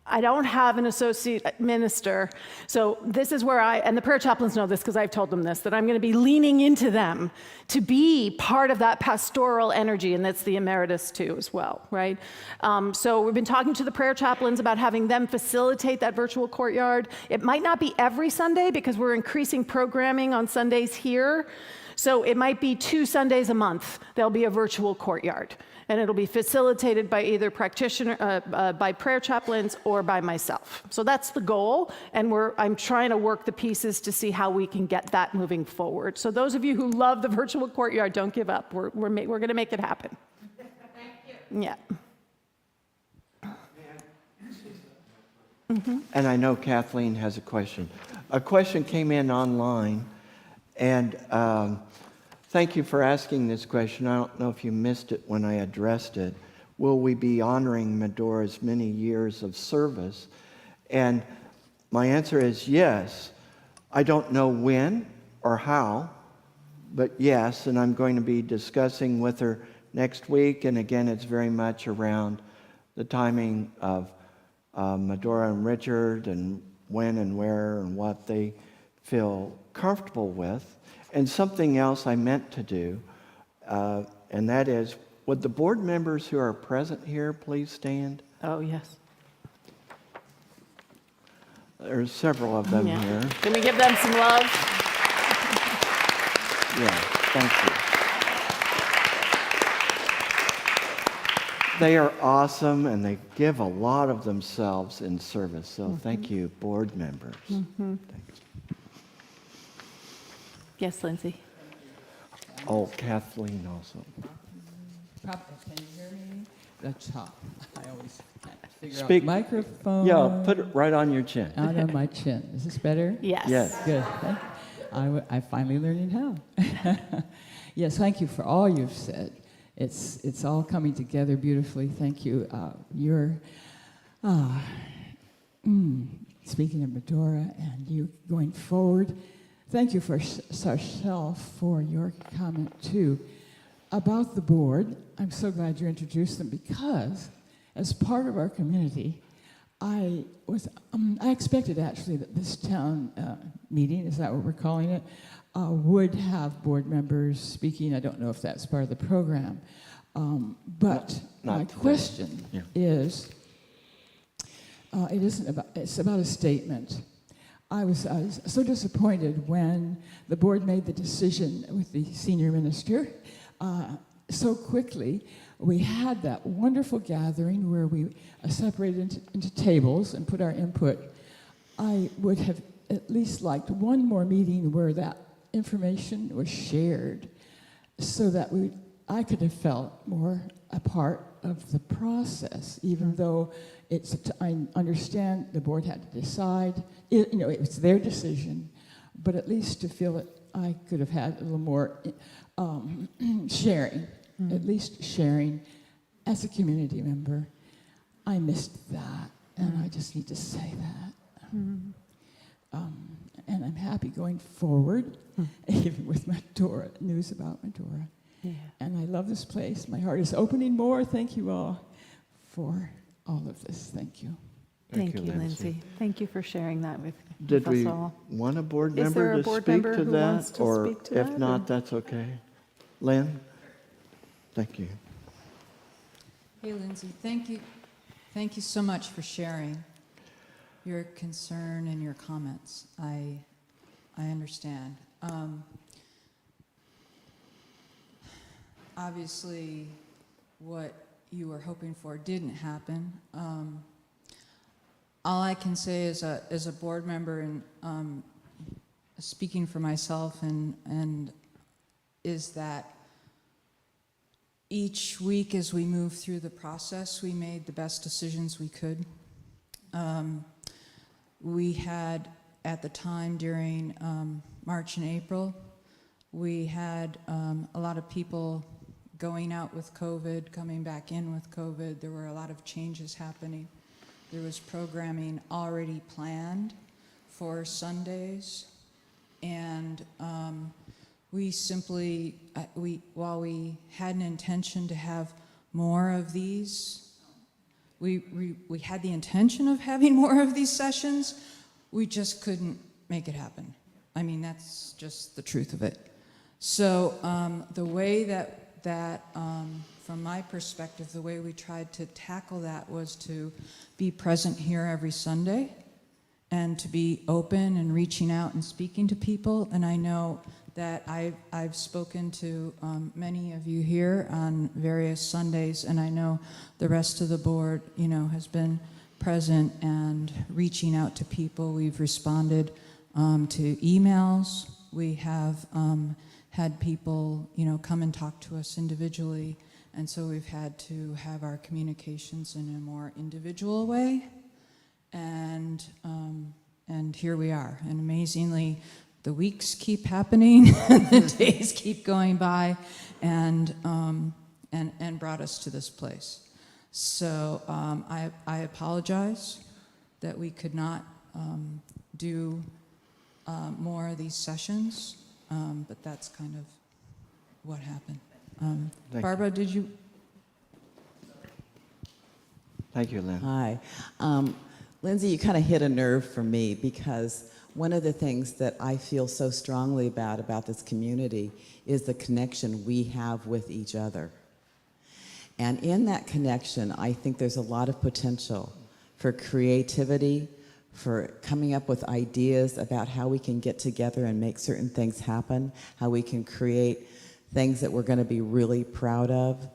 I don't have an associate minister. So this is where and the prayer chaplains know this because I've told them this, that I'm going to be leaning into them to be part of that pastoral energy, and that's the emeritus too as well, right? So we've been talking to the prayer chaplains about having them facilitate that virtual courtyard. It might not be every Sunday because we're increasing programming on Sundays here. So it might be 2 Sundays a month, there'll be a virtual courtyard. And it'll be facilitated by either by prayer chaplains or by myself. So that's the goal, and I'm trying to work the pieces to see how we can get that moving forward. So those of you who love the virtual courtyard, don't give up. We're going to make it happen. Thank you. Yeah. And I know Kathleen has a question. A question came in online, and thank you for asking this question. I don't know if you missed it when I addressed it. Will we be honoring Medora's many years of service? And my answer is yes. I don't know when or how, but yes, and I'm going to be discussing with her next week. And again, it's very much around the timing of Medora and Richard and when and where and what they feel comfortable with. And something else I meant to do, and that is, would the board members who are present here please stand? Oh, yes. There's several of them Yeah. here. Can we give them some love? Yeah, thank you. They are awesome, and they give a lot of themselves in service. So thank you, board members. Thank you. Yes, Lindsay. Oh, Kathleen also. Can you hear me? The top. I always can't figure Speak. out microphone. Yeah, put it right on your chin. Out on my chin. Is this better? Yes. Yes. Good. I finally learning how. Yes, thank you for all you've said. It's all coming together beautifully. Thank you. Speaking of Medora and you going forward, thank you for Sarcelle for your comment too about the board. I'm so glad you introduced them because as part of our community, I expected actually that this town meeting, is that what we're calling it, would have board members speaking. I don't know if that's part of the program. But Not my today. question Yeah. is, it's about a statement. I was so disappointed when the board made the decision with the senior minister so quickly. We had that wonderful gathering where we separated into tables and put our input. I would have at least liked one more meeting where that information was shared so that I could have felt more a part of the process, even though I understand the board had to decide. It was their decision, but at least to feel that I could have had a little more sharing, at least sharing as a community member. I missed that, and I just need to say that. And I'm happy going forward, even with Medora, news about Medora. Yeah. And I love this place. My heart is opening more. Thank you all for all of this. Thank you. Thank you, Lindsay. Thank you for sharing that with Did us we all. want a board Is there member a to board speak member to who wants that? to Or speak to if that, not, or- that's okay. Lynn? Thank you. Hey, Lindsay, thank you. Thank you so much for sharing your concern and your comments. I understand. Obviously, what you were hoping for didn't happen. All I can say as a board member and speaking for myself and is that each week as we moved through the process, we made the best decisions we could. We had, at the time during March and April, we had a lot of people going out with COVID, coming back in with COVID. There were a lot of changes happening. There was programming already planned for Sundays, and we simply, while we had an intention to have more of these we had the intention of having more of these sessions. We just couldn't make it happen. I mean, that's just the truth of it. So the way that from my perspective, the way we tried to tackle that was to be present here every Sunday and to be open and reaching out and speaking to people. And I know that I've spoken to many of you here on various Sundays, and I know the rest of the board, you know, has been present and reaching out to people. We've responded to emails. We have had people, you know, come and talk to us individually, and so we've had to have our communications in a more individual way. And here we are. And amazingly, the weeks keep happening, the days keep going by, and brought us to this place. So I apologize that we could not do more of these sessions, but that's kind of what happened. Barbara, did you? Thank you, Lynn. Hi. Lindsay, you kind of hit a nerve for me, because one of the things that I feel so strongly about this community is the connection we have with each other. And in that connection, I think there's a lot of potential for creativity, for coming up with ideas about how we can get together and make certain things happen, how we can create things that we're going to be really proud of.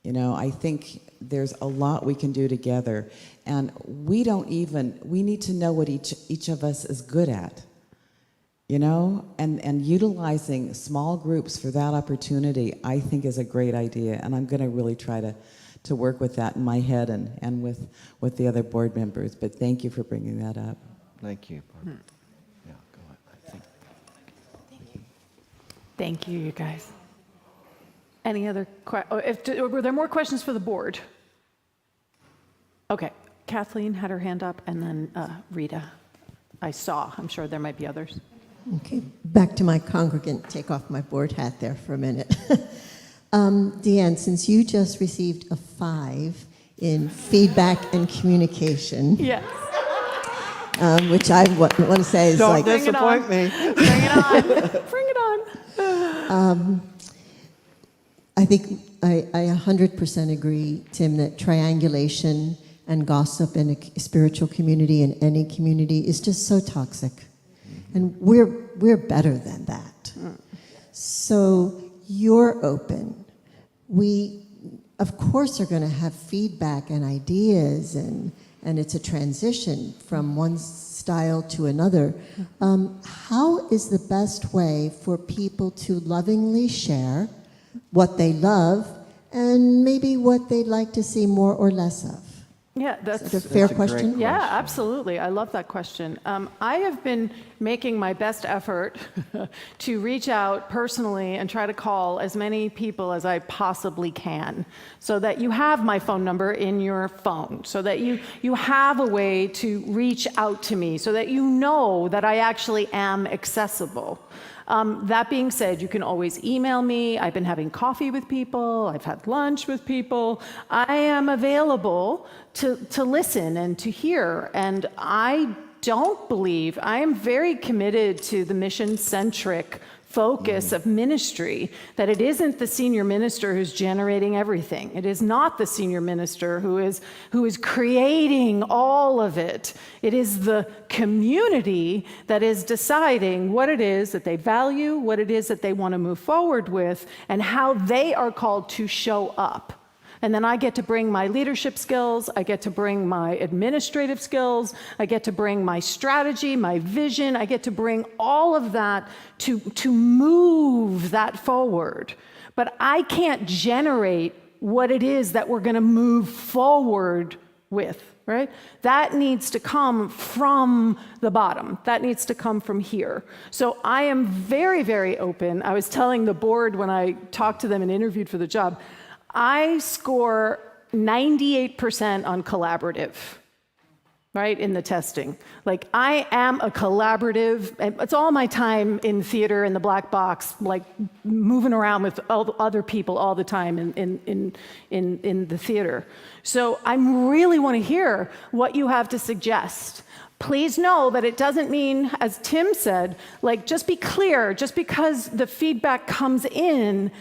You know, I think there's a lot we can do together, and we need to know what each of us is good at, you know, and utilizing small groups for that opportunity, I think, is a great idea, and I'm going to really try to work with that in my head and with the other board members. But thank you for bringing that up. Thank you, Barbara. Yeah, go ahead. Thank you, you guys. Any other were there more questions for the board? Okay, Kathleen had her hand up, and then Rita. I saw. I'm sure there might be others. Okay, back to my congregant, take off my board hat there for a minute. Deanne, since you just received a 5 in feedback and communication, Yes. which I want to say is Don't like... disappoint me. Bring it on. Bring it on. I think I 100% agree, Tim, that triangulation and gossip in a spiritual community, in any community, is just so toxic. And we're better than that. So you're open. We, of course, are going to have feedback and ideas, and it's a transition from one style to another. How is the best way for people to lovingly share what they love and maybe what they'd like to see more or less of? Yeah, Is that a fair great question? Yeah, absolutely. I love that question. I have been making my best effort to reach out personally and try to call as many people as I possibly can, so that you have my phone number in your phone, so that you have a way to reach out to me, so that you know that I actually am accessible. That being said, you can always email me. I've been having coffee with people. I've had lunch with people. I am available to listen and to hear. And I am very committed to the mission-centric focus of ministry, that it isn't the senior minister who's generating everything. It is not the senior minister who is creating all of it. It is the community that is deciding what it is that they value, what it is that they want to move forward with, and how they are called to show up. And then I get to bring my leadership skills, I get to bring my administrative skills, I get to bring my strategy, my vision, I get to bring all of that to move that forward. But I can't generate what it is that we're going to move forward with, right? That needs to come from the bottom. That needs to come from here. So I am very, very open. I was telling the board when I talked to them and interviewed for the job, I score 98% on collaborative. right, in the testing. Like, I am a collaborative, and it's all my time in theater in the black box, like moving around with other people all the time in the theater. So I really want to hear what you have to suggest. Please know that it doesn't mean, as Tim said, like, just be clear, just because the feedback comes in,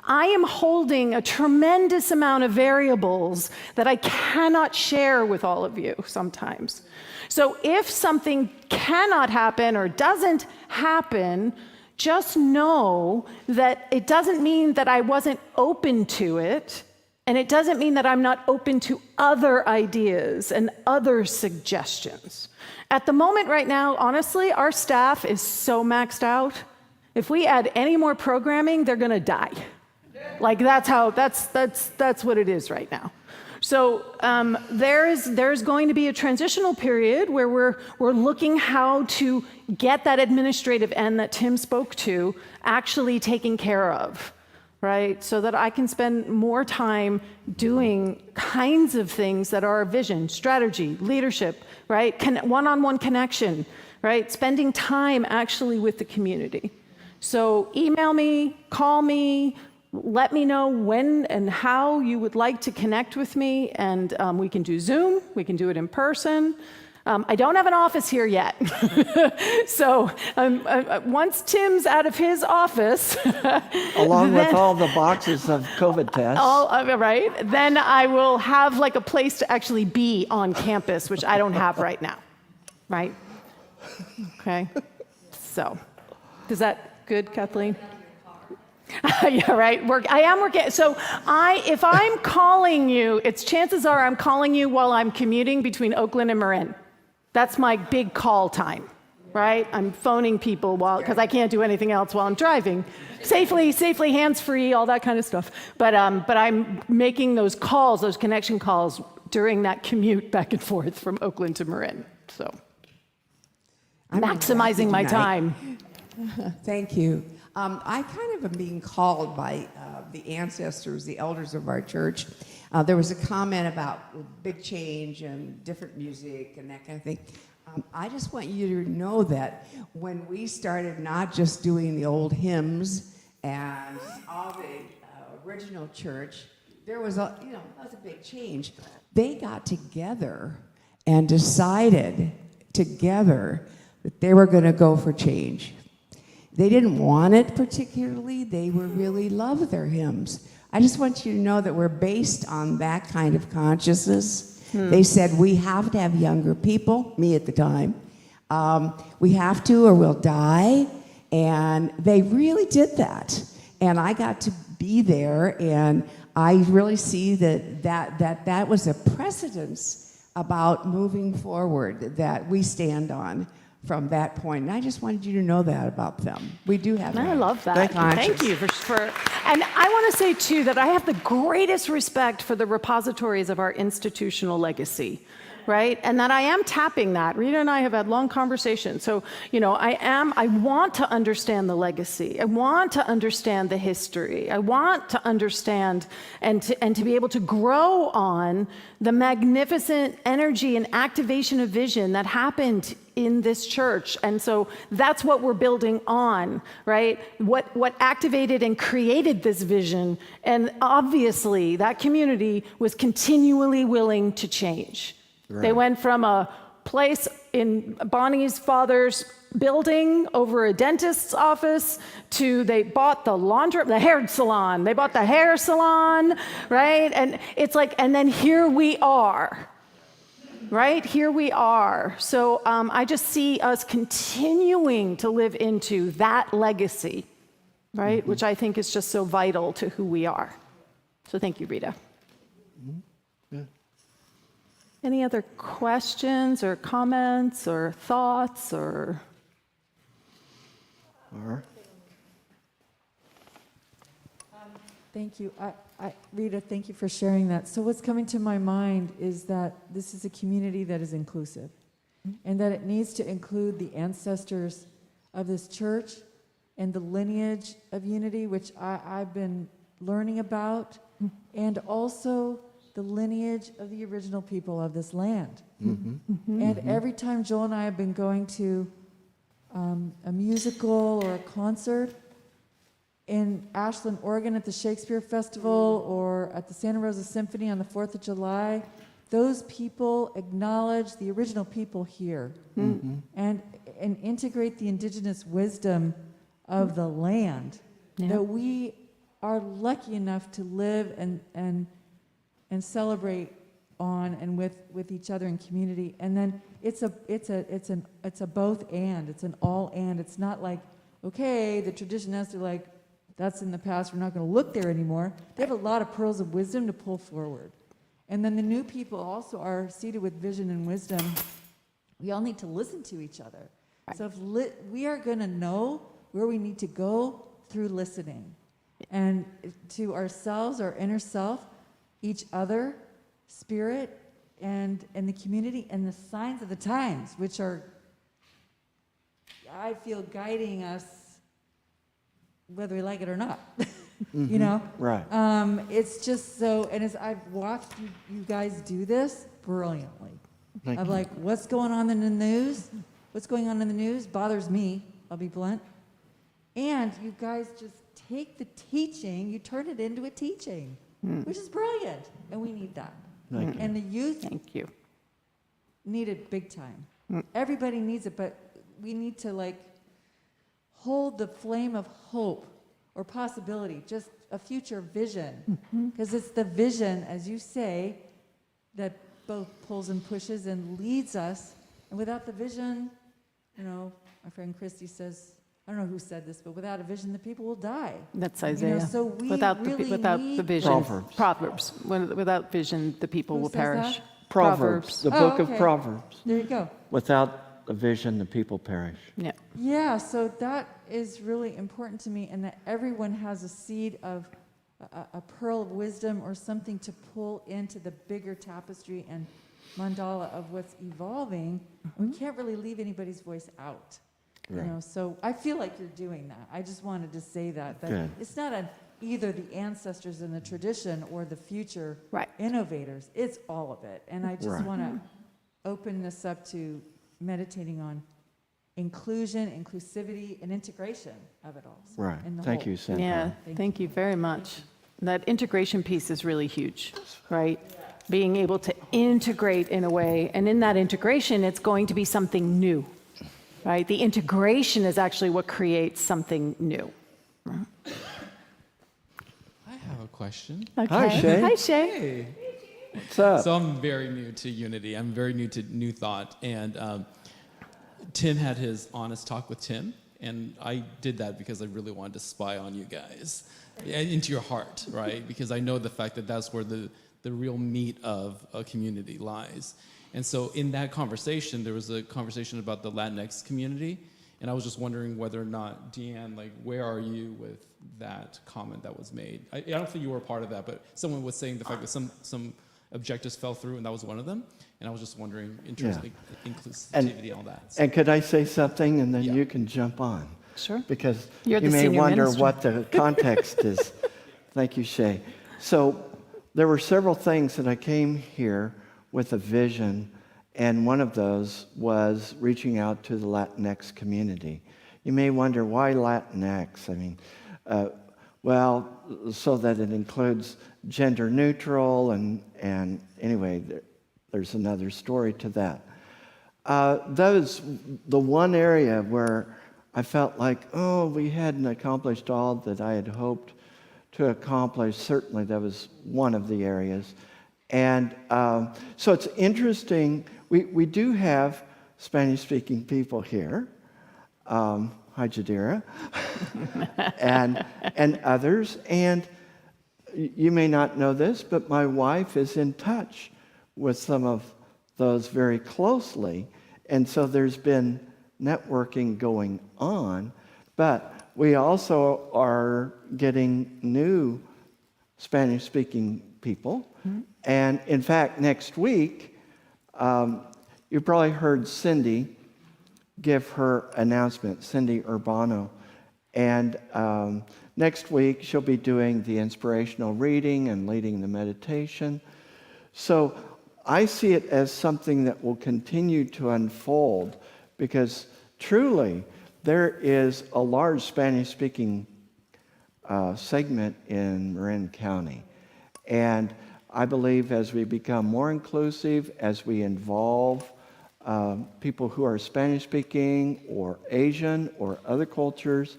I am holding a tremendous amount of variables that I cannot share with all of you sometimes. So if something cannot happen or doesn't happen, just know that it doesn't mean that I wasn't open to it, and it doesn't mean that I'm not open to other ideas and other suggestions. At the moment right now, honestly, our staff is so maxed out. If we add any more programming, they're gonna die. Like, that's what it is right now. So there's going to be a transitional period where we're looking how to get that administrative end that Tim spoke to actually taken care of, right? So that I can spend more time doing kinds of things that are vision, strategy, leadership, right? One-on-one connection, right? Spending time actually with the community. So email me, call me, let me know when and how you would like to connect with me, and we can do Zoom, we can do it in person. I don't have an office here yet. So once Tim's out of his office, Along with all the boxes of COVID tests. right, then I will have like a place to actually be on campus, which I don't have right now, right? Okay, so, is that good, Kathleen? Yeah, right. I am working. So if I'm calling you, chances are I'm calling you while I'm commuting between Oakland and Marin. That's my big call time, right? I'm phoning people because I can't do anything else while I'm driving. Safely, hands-free, all that kind of stuff. But I'm making those calls, those connection calls during that commute back and forth from Oakland to Marin. So I'm maximizing my time. Thank you. I kind of am being called by the ancestors, the elders of our church. There was a comment about big change and different music and that kind of thing. I just want you to know that when we started not just doing the old hymns and all the original church, there was that was a big change. They got together and decided together that they were going to go for change. They didn't want it particularly. They really loved their hymns. I just want you to know that we're based on that kind of consciousness. They said we have to have younger people, me at the time. We have to or we'll die. And they really did that. And I got to be there, and I really see that was a precedence about moving forward that we stand on from that point. And I just wanted you to know that about them. We do have I love that. Thank you for and I want to say too that I have the greatest respect for the repositories of our institutional legacy, right? And that I am tapping that. Rita and I have had long conversations. So, I want to understand the legacy. I want to understand the history. I want to understand and to be able to grow on the magnificent energy and activation of vision that happened in this church. And so that's what we're building on, right? What activated and created this vision. And obviously that community was continually willing to change. Right. They went from a place in Bonnie's father's building over a dentist's office to they bought the hair salon. They bought the hair salon, right? And it's like, and then here we are. Right? Here we are. So I just see us continuing to live into that legacy, right? Mm-hmm. Which I think is just so vital to who we are. So thank you, Rita. Mm-hmm. Yeah. Any other questions or comments or thoughts or? Thank you. Rita, thank you for sharing that. So what's coming to my mind is that this is a community that is inclusive, and that it needs to include the ancestors of this church and the lineage of unity, which I've been learning about, and also the lineage of the original people of this land. Mm-hmm. And every time Joel and I have been going to a musical or a concert in Ashland, Oregon at the Shakespeare Festival or at the Santa Rosa Symphony on the 4th of July, those people acknowledge the original people here and integrate the indigenous wisdom of the land that we are lucky enough to live and celebrate on and with each other in community. And then it's a both and, it's an all and. It's not like, okay, the tradition has to like, that's in the past, we're not going to look there anymore. They have a lot of pearls of wisdom to pull forward. And then the new people also are seated with vision and wisdom. We all need to listen to each other. So if we are going to know where we need to go through listening. And to ourselves, our inner self, each other, spirit, and the community, and the signs of the times, which are, I feel, guiding us, whether we like it or not. You know? Right. It's just so, and as I've watched you guys do this brilliantly. Thank Of you. like, what's going on in the news? What's going on in the news bothers me, I'll be blunt. And you guys just take the teaching, you turn it into a teaching, which is brilliant. And we need that. Thank you. And the youth Thank you. need it big time. Everybody needs it, but we need to like hold the flame of hope or possibility, just a future vision. Because it's the vision, as you say, that both pulls and pushes and leads us. And without the vision, you know, my friend Christy says, I don't know who said this, but without a vision, the people will die. That's You know, Isaiah. so we without really the need vision. Proverbs. Without vision, the people Who will says perish. that? Proverbs, the Oh, book okay. of Proverbs. There you go. Without a vision, the people perish. Yeah. Yeah, so that is really important to me, and that everyone has a seed of a pearl of wisdom or something to pull into the bigger tapestry and mandala of what's evolving. We can't really leave anybody's voice out. You Right. know, so I feel like you're doing that. I just wanted to say that Good. it's not either the ancestors and the tradition or the future Right. innovators. It's all of it, and I just Right. want to open this up to meditating on inclusion, inclusivity, and integration of it all. Right. in the Thank whole. you, Cynthia. Yeah, thank you very much. That integration piece is really huge, right? Being able to integrate in a way, and in that integration, it's going to be something new, right? The integration is actually what creates something new. I have a question. Okay. Hi, Shay. Hi, Shay. Hey. What's up? So I'm very new to Unity. I'm very new to New Thought. And Tim had his honest talk with Tim. And I did that because I really wanted to spy on you guys, into your heart, right? Because I know the fact that that's where the real meat of a community lies. And so in that conversation, there was a conversation about the Latinx community. And I was just wondering whether or not, Deanne, like, where are you with that comment that was made? I don't think you were a part of that, but someone was saying the fact that some objectives fell through, and that was one of them. And I was just wondering, in terms of inclusivity and all that. So, And could I say something, and then Yeah. you can jump on? Sure. Because You're you the may senior wonder minister. what the context is. Thank you, Shay. So there were several things that I came here with a vision, and one of those was reaching out to the Latinx community. You may wonder, why Latinx? I mean, well, so that it includes gender neutral, and anyway, there's another story to that. That was the one area where I felt like, oh, we hadn't accomplished all that I had hoped to accomplish. Certainly, that was one of the areas. And so it's interesting. We do have Spanish-speaking people here. Hi, Jadira. and others. And you may not know this, but my wife is in touch with some of those very closely. And so there's been networking going on, but we also are getting new Spanish-speaking people. And in fact, next week, you probably heard Cindy give her announcement, Cindy Urbano. And next week, she'll be doing the inspirational reading and leading the meditation. So I see it as something that will continue to unfold because truly there is a large Spanish-speaking segment in Marin County. And I believe as we become more inclusive, as we involve people who are Spanish-speaking or Asian or other cultures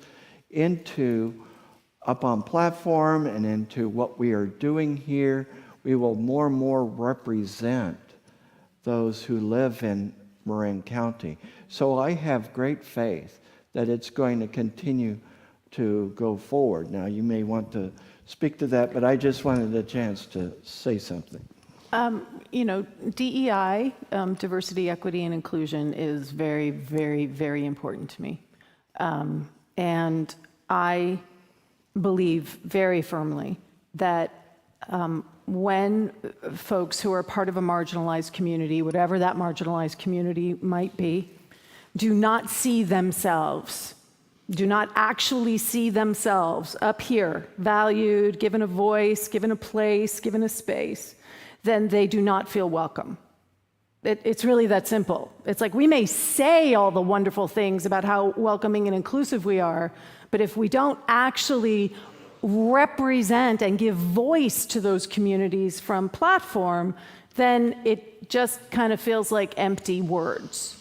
up on platform and into what we are doing here, we will more and more represent those who live in Marin County. So I have great faith that it's going to continue to go forward. Now, you may want to speak to that, but I just wanted a chance to say something. DEI, diversity, equity, and inclusion is very, very, very important to me. And I believe very firmly that when folks who are part of a marginalized community, whatever that marginalized community might be, do not see themselves, do not actually see themselves up here, valued, given a voice, given a place, given a space, then they do not feel welcome. It's really that simple. It's like we may say all the wonderful things about how welcoming and inclusive we are, but if we don't actually represent and give voice to those communities from platform, then it just kind of feels like empty words.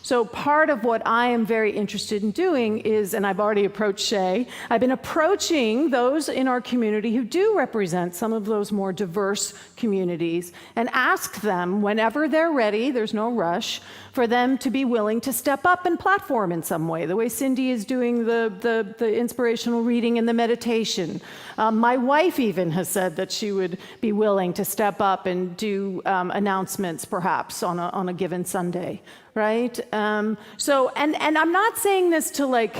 So part of what I am very interested in doing is, and I've already approached Shay, I've been approaching those in our community who do represent some of those more diverse communities and ask them whenever they're ready, there's no rush, for them to be willing to step up and platform in some way, the way Cindy is doing the inspirational reading and the meditation. My wife even has said that she would be willing to step up and do announcements perhaps on a given Sunday, right? So I'm not saying this to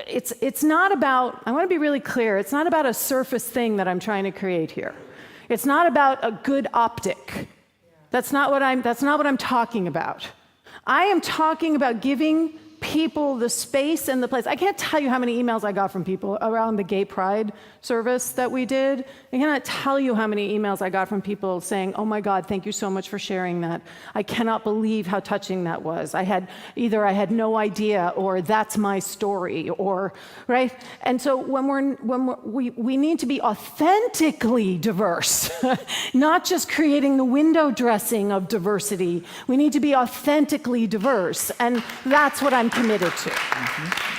it's not about, I want to be really clear, it's not about a surface thing that I'm trying to create here. It's not about a good optic. That's not what I'm talking about. I am talking about giving people the space and the place. I can't tell you how many emails I got from people around the gay pride service that we did. I cannot tell you how many emails I got from people saying, oh my God, thank you so much for sharing that. I cannot believe how touching that was. I had no idea, or that's my story, or, right? And so we need to be authentically diverse, not just creating the window dressing of diversity. We need to be authentically diverse, and that's what I'm committed to,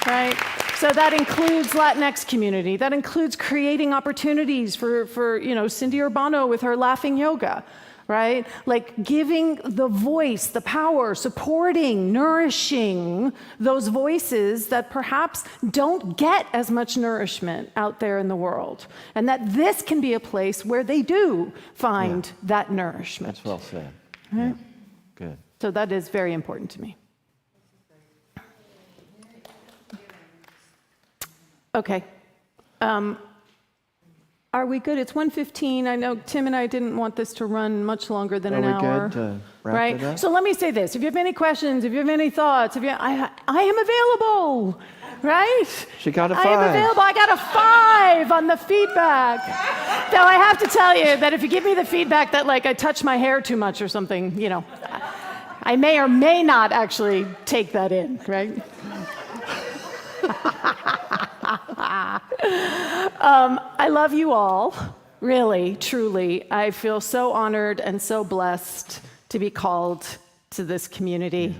right? So that includes Latinx community. That includes creating opportunities for Cindy Urbano with her laughing yoga, right? Like giving the voice, the power, supporting, nourishing those voices that perhaps don't get as much nourishment out there in the world. And that this can be a place where they do find that nourishment. That's well said. Right? Yeah. Good. So that is very important to me. Okay. Are we good? It's 1:15. I know Tim and I didn't want this to run much longer than an hour. Are we good to wrap it up? So let me say this. If you have any questions, if you have any thoughts, I am available, right? She got a 5. I am available. I got a 5 on the feedback. Though I have to tell you that if you give me the feedback that I touch my hair too much or something, I may or may not actually take that in, right? I love you all, really, truly. I feel so honored and so blessed to be called to this community.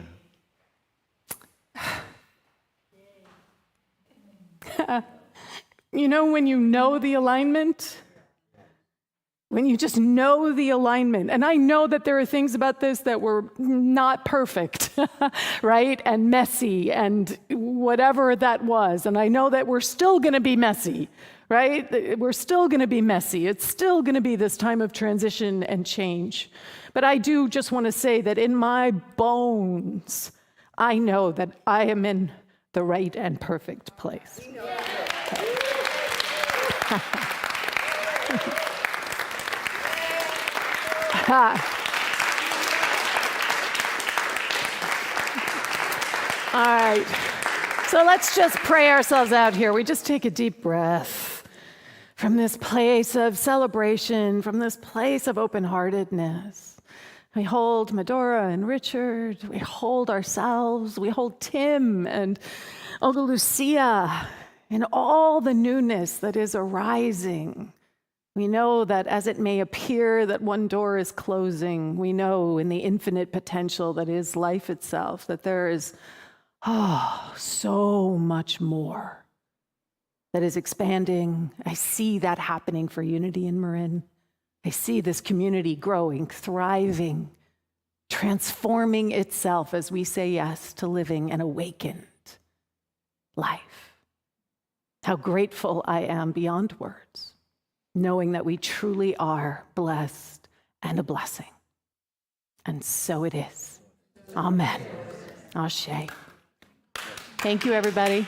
When you know the alignment, when you just know the alignment, and I know that there are things about this that were not perfect, right? And messy and whatever that was. And I know that we're still going to be messy, right? We're still going to be messy. It's still going to be this time of transition and change. But I do just want to say that in my bones, I know that I am in the right and perfect place. All right, so let's just pray ourselves out here. We just take a deep breath. from this place of celebration, from this place of open-heartedness. We hold Medora and Richard, we hold ourselves, we hold Tim and Olga Lucia and all the newness that is arising. We know that as it may appear that one door is closing, we know in the infinite potential that is life itself, that there is so much more that is expanding. I see that happening for Unity in Marin. I see this community growing, thriving, transforming itself as we say yes to living an awakened life. How grateful I am beyond words, knowing that we truly are blessed and a blessing. And so it is. Amen. Ashe. Thank you, everybody.